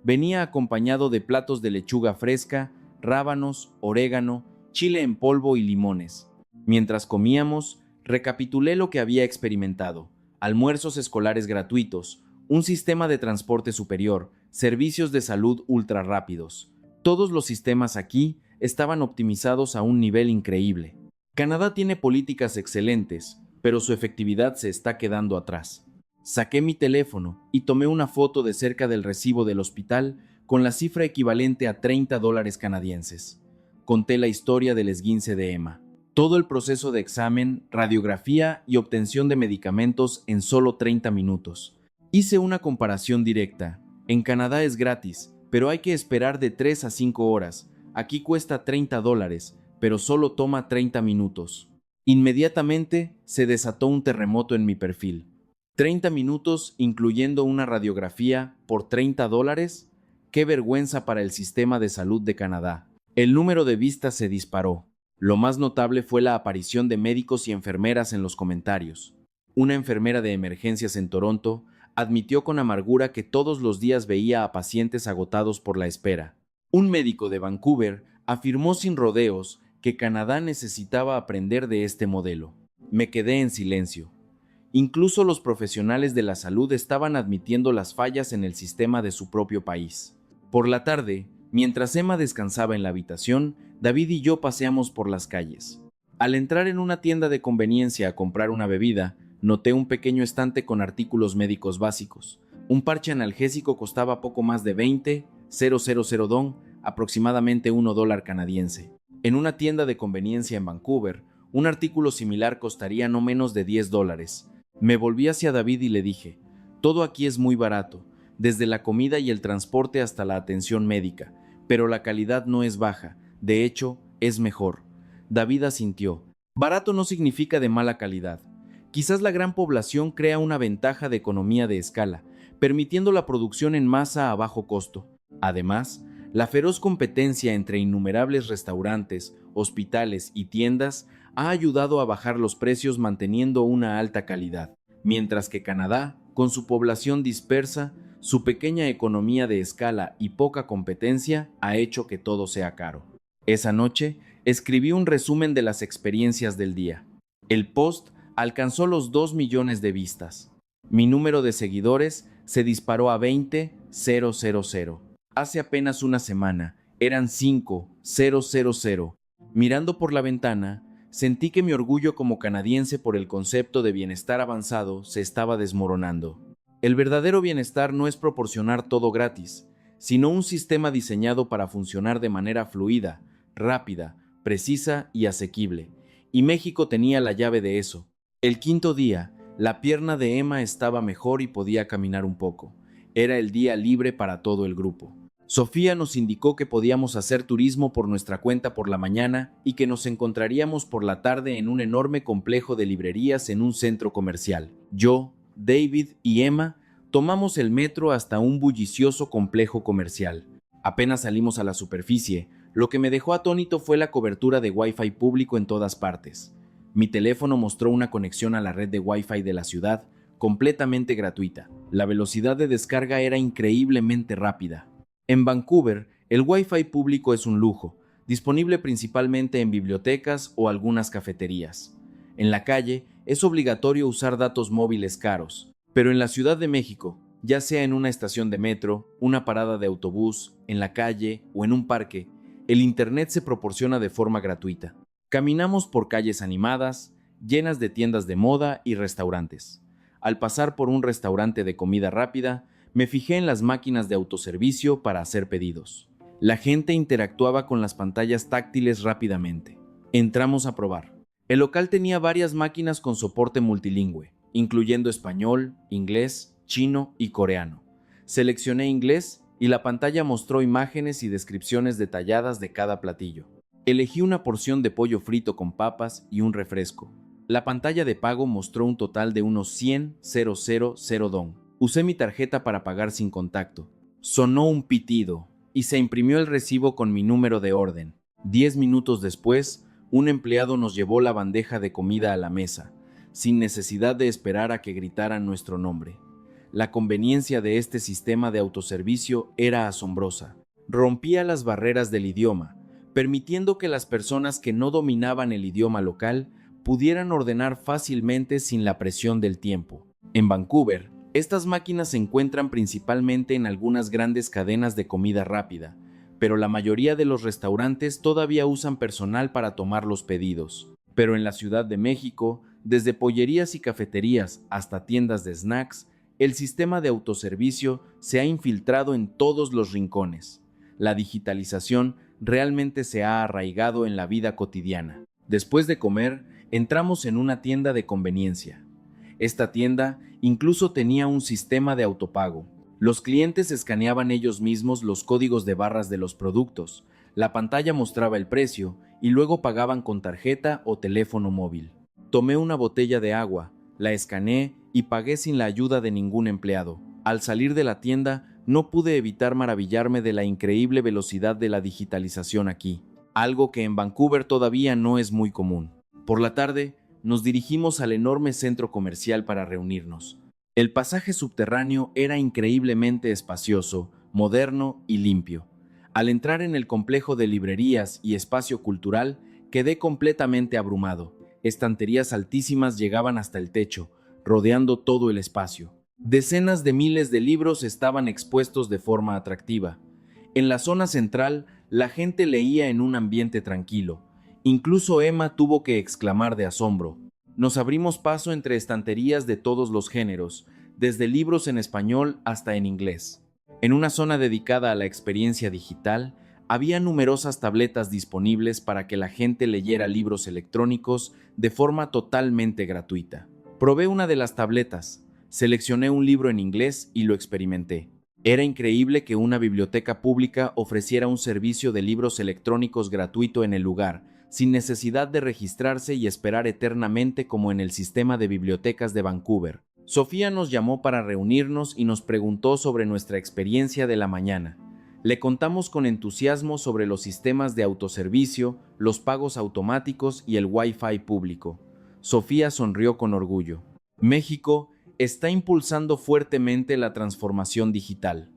Venía acompañado de platos de lechuga fresca, rábanos, orégano, chile en polvo y limones. Mientras comíamos, recapitulé lo que había experimentado: almuerzos escolares gratuitos, un sistema de transporte superior, servicios de salud ultra rápidos. Todos los sistemas aquí estaban optimizados a un nivel increíble. Canadá tiene políticas excelentes, pero su efectividad se está quedando atrás. Saqué mi teléfono y tomé una foto de cerca del recibo del hospital con la cifra equivalente a $30 canadienses. Conté la historia del esguince de Emma. Todo el proceso de examen, radiografía y obtención de medicamentos en solo 30 minutos. Hice una comparación directa. En Canadá es gratis, pero hay que esperar de 3 a 5 horas. Aquí cuesta $30, pero solo toma 30 minutos. Inmediatamente se desató un terremoto en mi perfil. 30 minutos incluyendo una radiografía por $30. ¡Qué vergüenza para el sistema de salud de Canadá! El número de vistas se disparó. Lo más notable fue la aparición de médicos y enfermeras en los comentarios. Una enfermera de emergencias en Toronto admitió con amargura que todos los días veía a pacientes agotados por la espera. Un médico de Vancouver afirmó sin rodeos que Canadá necesitaba aprender de este modelo. Me quedé en silencio. Incluso los profesionales de la salud estaban admitiendo las fallas en el sistema de su propio país. Por la tarde, mientras Emma descansaba en la habitación, David y yo paseamos por las calles. Al entrar en una tienda de conveniencia a comprar una bebida, noté un pequeño estante con artículos médicos básicos. Un parche analgésico costaba poco más de 20,000 don, aproximadamente $1 canadiense. En una tienda de conveniencia en Vancouver, un artículo similar costaría no menos de $10. Me volví hacia David y le dije: todo aquí es muy barato, desde la comida y el transporte hasta la atención médica, pero la calidad no es baja, de hecho, es mejor. David asintió. Barato no significa de mala calidad. Quizás la gran población crea una ventaja de economía de escala, permitiendo la producción en masa a bajo costo. Además, la feroz competencia entre innumerables restaurantes, hospitales y tiendas ha ayudado a bajar los precios manteniendo una alta calidad, mientras que Canadá, con su población dispersa, su pequeña economía de escala y poca competencia, ha hecho que todo sea caro. Esa noche, escribí un resumen de las experiencias del día. El post alcanzó los 2 millones de vistas. Mi número de seguidores se disparó a 20,000. Hace apenas una semana, eran 5,000. Mirando por la ventana, sentí que mi orgullo como canadiense por el concepto de bienestar avanzado se estaba desmoronando. El verdadero bienestar no es proporcionar todo gratis, sino un sistema diseñado para funcionar de manera fluida, rápida, precisa y asequible. y México tenía la llave de eso. El quinto día, la pierna de Emma estaba mejor y podía caminar un poco. Era el día libre para todo el grupo. Sofía nos indicó que podíamos hacer turismo por nuestra cuenta por la mañana y que nos encontraríamos por la tarde en un enorme complejo de librerías en un centro comercial. Yo, David y Emma tomamos el metro hasta un bullicioso complejo comercial. Apenas salimos a la superficie, lo que me dejó atónito fue la cobertura de Wi-Fi público en todas partes. Mi teléfono mostró una conexión a la red de Wi-Fi de la ciudad, completamente gratuita. La velocidad de descarga era increíblemente rápida. En Vancouver, el Wi-Fi público es un lujo, disponible principalmente en bibliotecas o algunas cafeterías. En la calle, es obligatorio usar datos móviles caros, pero en la Ciudad de México, ya sea en una estación de metro, una parada de autobús, en la calle o en un parque, el Internet se proporciona de forma gratuita. Caminamos por calles animadas, llenas de tiendas de moda y restaurantes. Al pasar por un restaurante de comida rápida, me fijé en las máquinas de autoservicio para hacer pedidos. La gente interactuaba con las pantallas táctiles rápidamente. Entramos a probar. El local tenía varias máquinas con soporte multilingüe, incluyendo español, inglés, chino y coreano. Seleccioné inglés y la pantalla mostró imágenes y descripciones detalladas de cada platillo. Elegí una porción de pollo frito con papas y un refresco. La pantalla de pago mostró un total de unos 100,000 dong. Usé mi tarjeta para pagar sin contacto. Sonó un pitido y se imprimió el recibo con mi número de orden. 10 minutos después, un empleado nos llevó la bandeja de comida a la mesa, sin necesidad de esperar a que gritaran nuestro nombre. La conveniencia de este sistema de autoservicio era asombrosa. Rompía las barreras del idioma, permitiendo que las personas que no dominaban el idioma local pudieran ordenar fácilmente sin la presión del tiempo. En Vancouver, estas máquinas se encuentran principalmente en algunas grandes cadenas de comida rápida, pero la mayoría de los restaurantes todavía usan personal para tomar los pedidos. Pero en la Ciudad de México, desde pollerías y cafeterías hasta tiendas de snacks, el sistema de autoservicio se ha infiltrado en todos los rincones. La digitalización realmente se ha arraigado en la vida cotidiana. Después de comer, entramos en una tienda de conveniencia. Esta tienda incluso tenía un sistema de autopago. Los clientes escaneaban ellos mismos los códigos de barras de los productos, la pantalla mostraba el precio y luego pagaban con tarjeta o teléfono móvil. Tomé una botella de agua, la escaneé y pagué sin la ayuda de ningún empleado. Al salir de la tienda, no pude evitar maravillarme de la increíble velocidad de la digitalización aquí, algo que en Vancouver todavía no es muy común. Por la tarde, nos dirigimos al enorme centro comercial para reunirnos. El pasaje subterráneo era increíblemente espacioso, moderno y limpio. Al entrar en el complejo de librerías y espacio cultural, quedé completamente abrumado. Estanterías altísimas llegaban hasta el techo, rodeando todo el espacio. Decenas de miles de libros estaban expuestos de forma atractiva. En la zona central, la gente leía en un ambiente tranquilo. Incluso Emma tuvo que exclamar de asombro. Nos abrimos paso entre estanterías de todos los géneros, desde libros en español hasta en inglés. En una zona dedicada a la experiencia digital, había numerosas tabletas disponibles para que la gente leyera libros electrónicos de forma totalmente gratuita. Probé una de las tabletas, seleccioné un libro en inglés y lo experimenté. Era increíble que una biblioteca pública ofreciera un servicio de libros electrónicos gratuito en el lugar, sin necesidad de registrarse y esperar eternamente como en el sistema de bibliotecas de Vancouver. Sofía nos llamó para reunirnos y nos preguntó sobre nuestra experiencia de la mañana. Le contamos con entusiasmo sobre los sistemas de autoservicio, los pagos automáticos y el Wi-Fi público. Sofía sonrió con orgullo. México está impulsando fuertemente la transformación digital.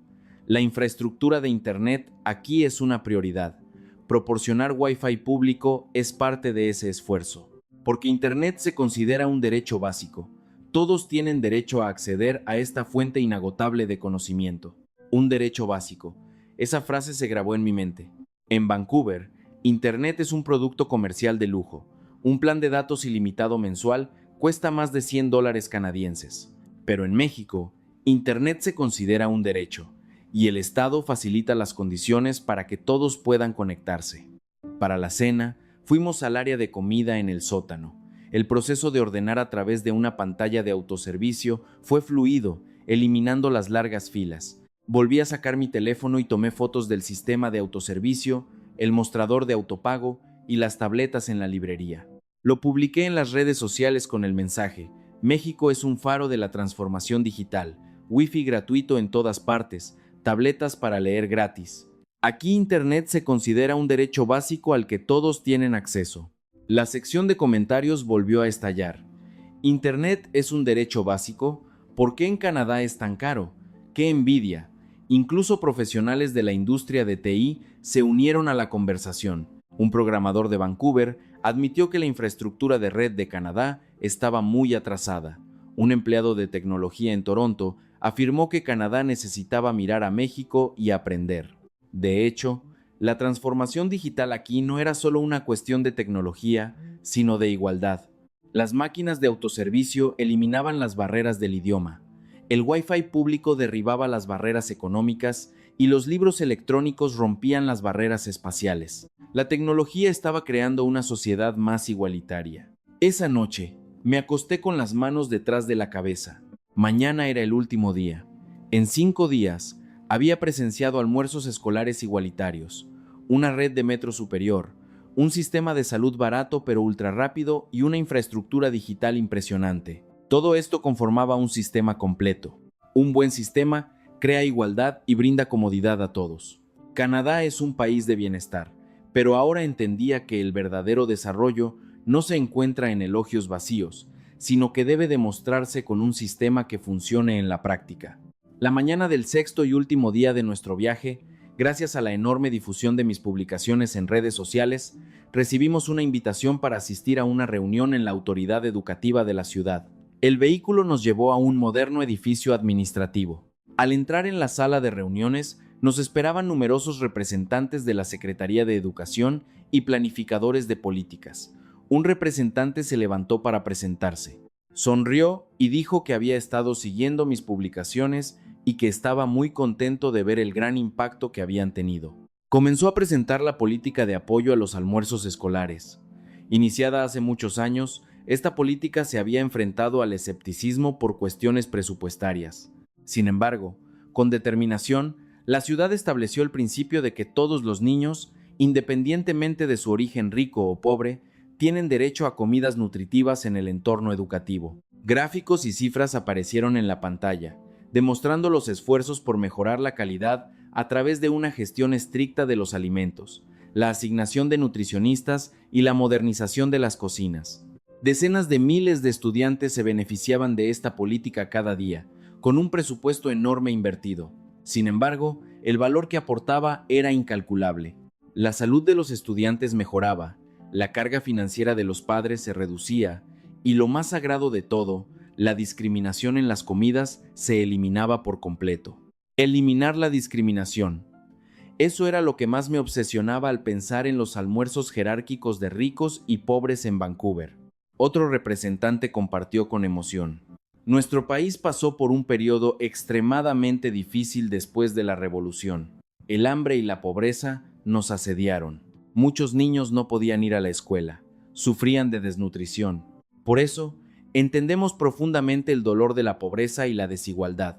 La infraestructura de Internet aquí es una prioridad. Proporcionar Wi-Fi público es parte de ese esfuerzo, porque Internet se considera un derecho básico. Todos tienen derecho a acceder a esta fuente inagotable de conocimiento. Un derecho básico. Esa frase se grabó en mi mente. En Vancouver, Internet es un producto comercial de lujo. Un plan de datos ilimitado mensual cuesta más de $100 canadienses. Pero en México, Internet se considera un derecho, y el Estado facilita las condiciones para que todos puedan conectarse. Para la cena, Fuimos al área de comida en el sótano. El proceso de ordenar a través de una pantalla de autoservicio fue fluido, eliminando las largas filas. Volví a sacar mi teléfono y tomé fotos del sistema de autoservicio, el mostrador de autopago y las tabletas en la librería. Lo publiqué en las redes sociales con el mensaje: México es un faro de la transformación digital, wifi gratuito en todas partes, tabletas para leer gratis. Aquí Internet se considera un derecho básico al que todos tienen acceso. La sección de comentarios volvió a estallar. ¿Internet es un derecho básico? ¿Por qué en Canadá es tan caro? ¡Qué envidia! Incluso profesionales de la industria de TI se unieron a la conversación. Un programador de Vancouver admitió que la infraestructura de red de Canadá estaba muy atrasada. Un empleado de tecnología en Toronto afirmó que Canadá necesitaba mirar a México y aprender. De hecho, la transformación digital aquí no era solo una cuestión de tecnología, sino de igualdad. Las máquinas de autoservicio eliminaban las barreras del idioma. El Wi-Fi público derribaba las barreras económicas y los libros electrónicos rompían las barreras espaciales. La tecnología estaba creando una sociedad más igualitaria. Esa noche, me acosté con las manos detrás de la cabeza. Mañana era el último día. En 5 días, había presenciado almuerzos escolares igualitarios, una red de metro superior, un sistema de salud barato pero ultra rápido y una infraestructura digital impresionante. Todo esto conformaba un sistema completo. Un buen sistema crea igualdad y brinda comodidad a todos. Canadá es un país de bienestar, pero ahora entendía que el verdadero desarrollo no se encuentra en elogios vacíos, sino que debe demostrarse con un sistema que funcione en la práctica. La mañana del 6º y último día de nuestro viaje, gracias a la enorme difusión de mis publicaciones en redes sociales, recibimos una invitación para asistir a una reunión en la autoridad educativa de la ciudad. El vehículo nos llevó a un moderno edificio administrativo. Al entrar en la sala de reuniones, nos esperaban numerosos representantes de la Secretaría de Educación y planificadores de políticas. Un representante se levantó para presentarse. Sonrió y dijo que había estado siguiendo mis publicaciones y que estaba muy contento de ver el gran impacto que habían tenido. Comenzó a presentar la política de apoyo a los almuerzos escolares. Iniciada hace muchos años, esta política se había enfrentado al escepticismo por cuestiones presupuestarias. Sin embargo, con determinación, la ciudad estableció el principio de que todos los niños, independientemente de su origen rico o pobre, tienen derecho a comidas nutritivas en el entorno educativo. Gráficos y cifras aparecieron en la pantalla, demostrando los esfuerzos por mejorar la calidad a través de una gestión estricta de los alimentos, la asignación de nutricionistas y la modernización de las cocinas. Decenas de miles de estudiantes se beneficiaban de esta política cada día, con un presupuesto enorme invertido. Sin embargo, el valor que aportaba era incalculable. La salud de los estudiantes mejoraba, la carga financiera de los padres se reducía y, lo más sagrado de todo, la discriminación en las comidas se eliminaba por completo. Eliminar la discriminación. Eso era lo que más me obsesionaba al pensar en los almuerzos jerárquicos de ricos y pobres en Vancouver. Otro representante compartió con emoción: nuestro país pasó por un periodo extremadamente difícil después de la revolución. El hambre y la pobreza nos asediaron. Muchos niños no podían ir a la escuela, sufrían de desnutrición. Por eso, entendemos profundamente el dolor de la pobreza y la desigualdad.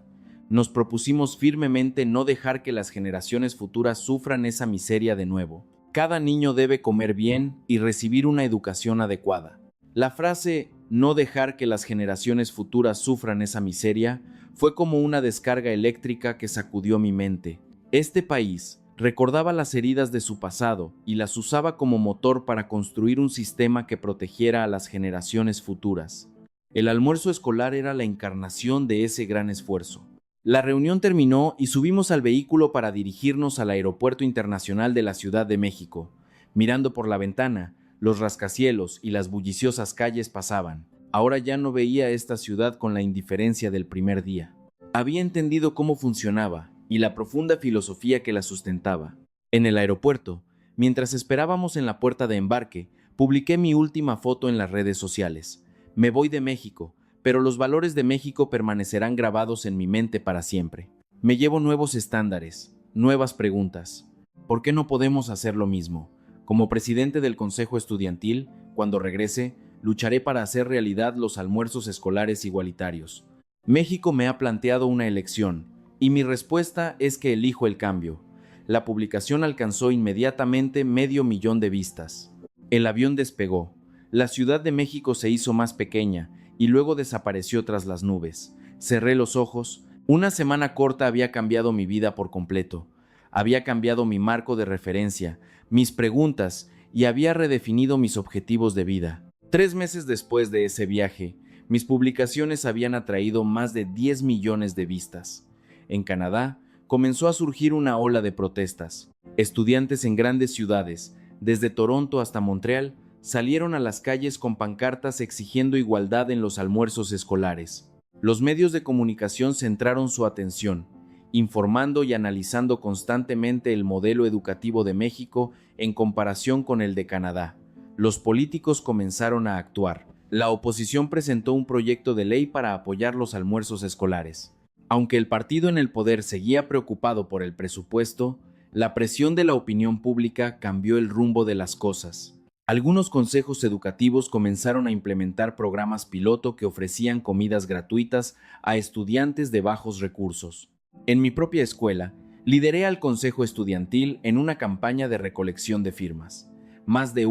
Nos propusimos firmemente no dejar que las generaciones futuras sufran esa miseria de nuevo. Cada niño debe comer bien y recibir una educación adecuada. La frase "no dejar que las generaciones futuras sufran esa miseria" fue como una descarga eléctrica que sacudió mi mente. Este país recordaba las heridas de su pasado y las usaba como motor para construir un sistema que protegiera a las generaciones futuras. El almuerzo escolar era la encarnación de ese gran esfuerzo. La reunión terminó y subimos al vehículo para dirigirnos al Aeropuerto Internacional de la Ciudad de México. Mirando por la ventana, los rascacielos y las bulliciosas calles pasaban. Ahora ya no veía esta ciudad con la indiferencia del primer día. Había entendido cómo funcionaba y la profunda filosofía que la sustentaba. En el aeropuerto, mientras esperábamos en la puerta de embarque, publiqué mi última foto en las redes sociales. Me voy de México, pero los valores de México permanecerán grabados en mi mente para siempre. Me llevo nuevos estándares, nuevas preguntas. ¿Por qué no podemos hacer lo mismo? Como presidente del Consejo Estudiantil, cuando regrese, lucharé para hacer realidad los almuerzos escolares igualitarios. México me ha planteado una elección, y mi respuesta es que elijo el cambio. La publicación alcanzó inmediatamente 500,000 de vistas. El avión despegó. La Ciudad de México se hizo más pequeña y luego desapareció tras las nubes. Cerré los ojos. Una semana corta había cambiado mi vida por completo. Había cambiado mi marco de referencia, mis preguntas y había redefinido mis objetivos de vida. 3 meses después de ese viaje, mis publicaciones habían atraído más de 10 millones de vistas. En Canadá, comenzó a surgir una ola de protestas. Estudiantes en grandes ciudades, desde Toronto hasta Montreal, salieron a las calles con pancartas exigiendo igualdad en los almuerzos escolares. Los medios de comunicación centraron su atención, informando y analizando constantemente el modelo educativo de México en comparación con el de Canadá. Los políticos comenzaron a actuar. La oposición presentó un proyecto de ley para apoyar los almuerzos escolares. Aunque el partido en el poder seguía preocupado por el presupuesto, la presión de la opinión pública cambió el rumbo de las cosas. Algunos consejos educativos comenzaron a implementar programas piloto que ofrecían comidas gratuitas a estudiantes de bajos recursos. En mi propia escuela, lideré al Consejo Estudiantil en una campaña de recolección de firmas. Más de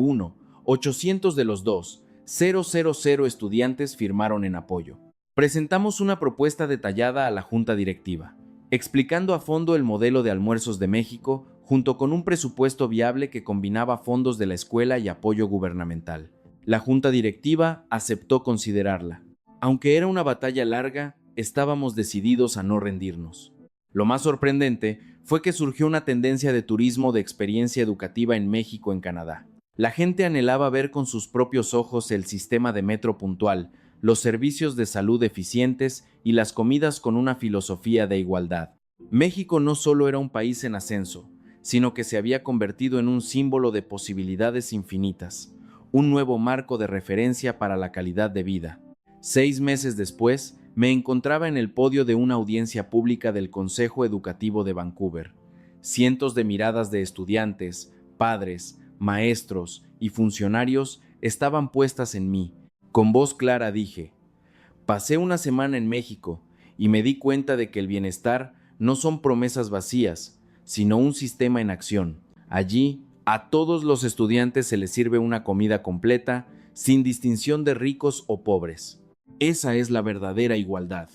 800 de los 2,000 estudiantes firmaron en apoyo. Presentamos una propuesta detallada a la Junta Directiva, explicando a fondo el modelo de almuerzos de México, junto con un presupuesto viable que combinaba fondos de la escuela y apoyo gubernamental. La Junta Directiva aceptó considerarla. Aunque era una batalla larga, estábamos decididos a no rendirnos. Lo más sorprendente fue que surgió una tendencia de turismo de experiencia educativa en México en Canadá. La gente anhelaba ver con sus propios ojos el sistema de metro puntual, los servicios de salud eficientes y las comidas con una filosofía de igualdad. México no solo era un país en ascenso, sino que se había convertido en un símbolo de posibilidades infinitas, un nuevo marco de referencia para la calidad de vida. 6 meses después, me encontraba en el podio de una audiencia pública del Consejo Educativo de Vancouver. Cientos de miradas de estudiantes, padres, maestros y funcionarios estaban puestas en mí. Con voz clara dije: pasé una semana en México y me di cuenta de que el bienestar no son promesas vacías, sino un sistema en acción. Allí, a todos los estudiantes se les sirve una comida completa, sin distinción de ricos o pobres. Esa es la verdadera igualdad.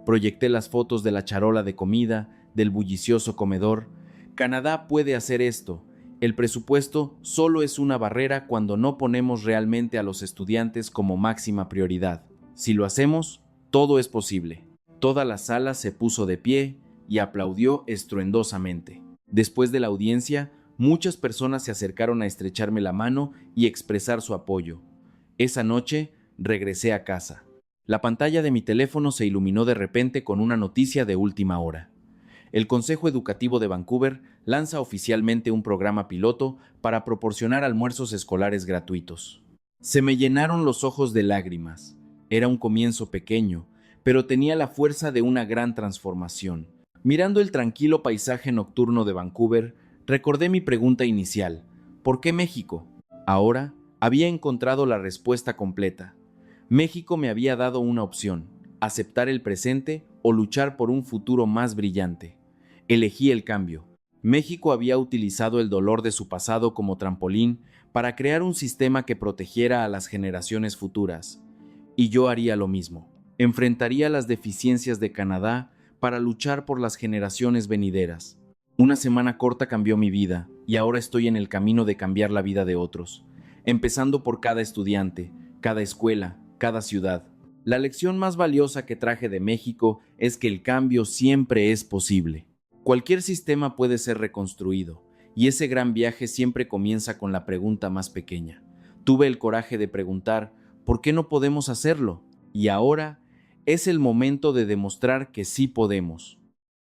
Proyecté las fotos de la charola de comida, del bullicioso comedor. Canadá puede hacer esto. El presupuesto solo es una barrera cuando no ponemos realmente a los estudiantes como máxima prioridad. Si lo hacemos, todo es posible. Toda la sala se puso de pie y aplaudió estruendosamente. Después de la audiencia, muchas personas se acercaron a estrecharme la mano y expresar su apoyo. Esa noche, regresé a casa. La pantalla de mi teléfono se iluminó de repente con una noticia de última hora. El Consejo Educativo de Vancouver lanza oficialmente un programa piloto para proporcionar almuerzos escolares gratuitos. Se me llenaron los ojos de lágrimas. Era un comienzo pequeño, pero tenía la fuerza de una gran transformación. Mirando el tranquilo paisaje nocturno de Vancouver, recordé mi pregunta inicial: ¿por qué México? Ahora había encontrado la respuesta completa. México me había dado una opción: aceptar el presente o luchar por un futuro más brillante. Elegí el cambio. México había utilizado el dolor de su pasado como trampolín para crear un sistema que protegiera a las generaciones futuras. Y yo haría lo mismo. Enfrentaría las deficiencias de Canadá para luchar por las generaciones venideras. Una semana corta cambió mi vida y ahora estoy en el camino de cambiar la vida de otros, empezando por cada estudiante, cada escuela, cada ciudad. La lección más valiosa que traje de México es que el cambio siempre es posible. Cualquier sistema puede ser reconstruido, y ese gran viaje siempre comienza con la pregunta más pequeña. Tuve el coraje de preguntar: ¿por qué no podemos hacerlo? Y ahora es el momento de demostrar que sí podemos.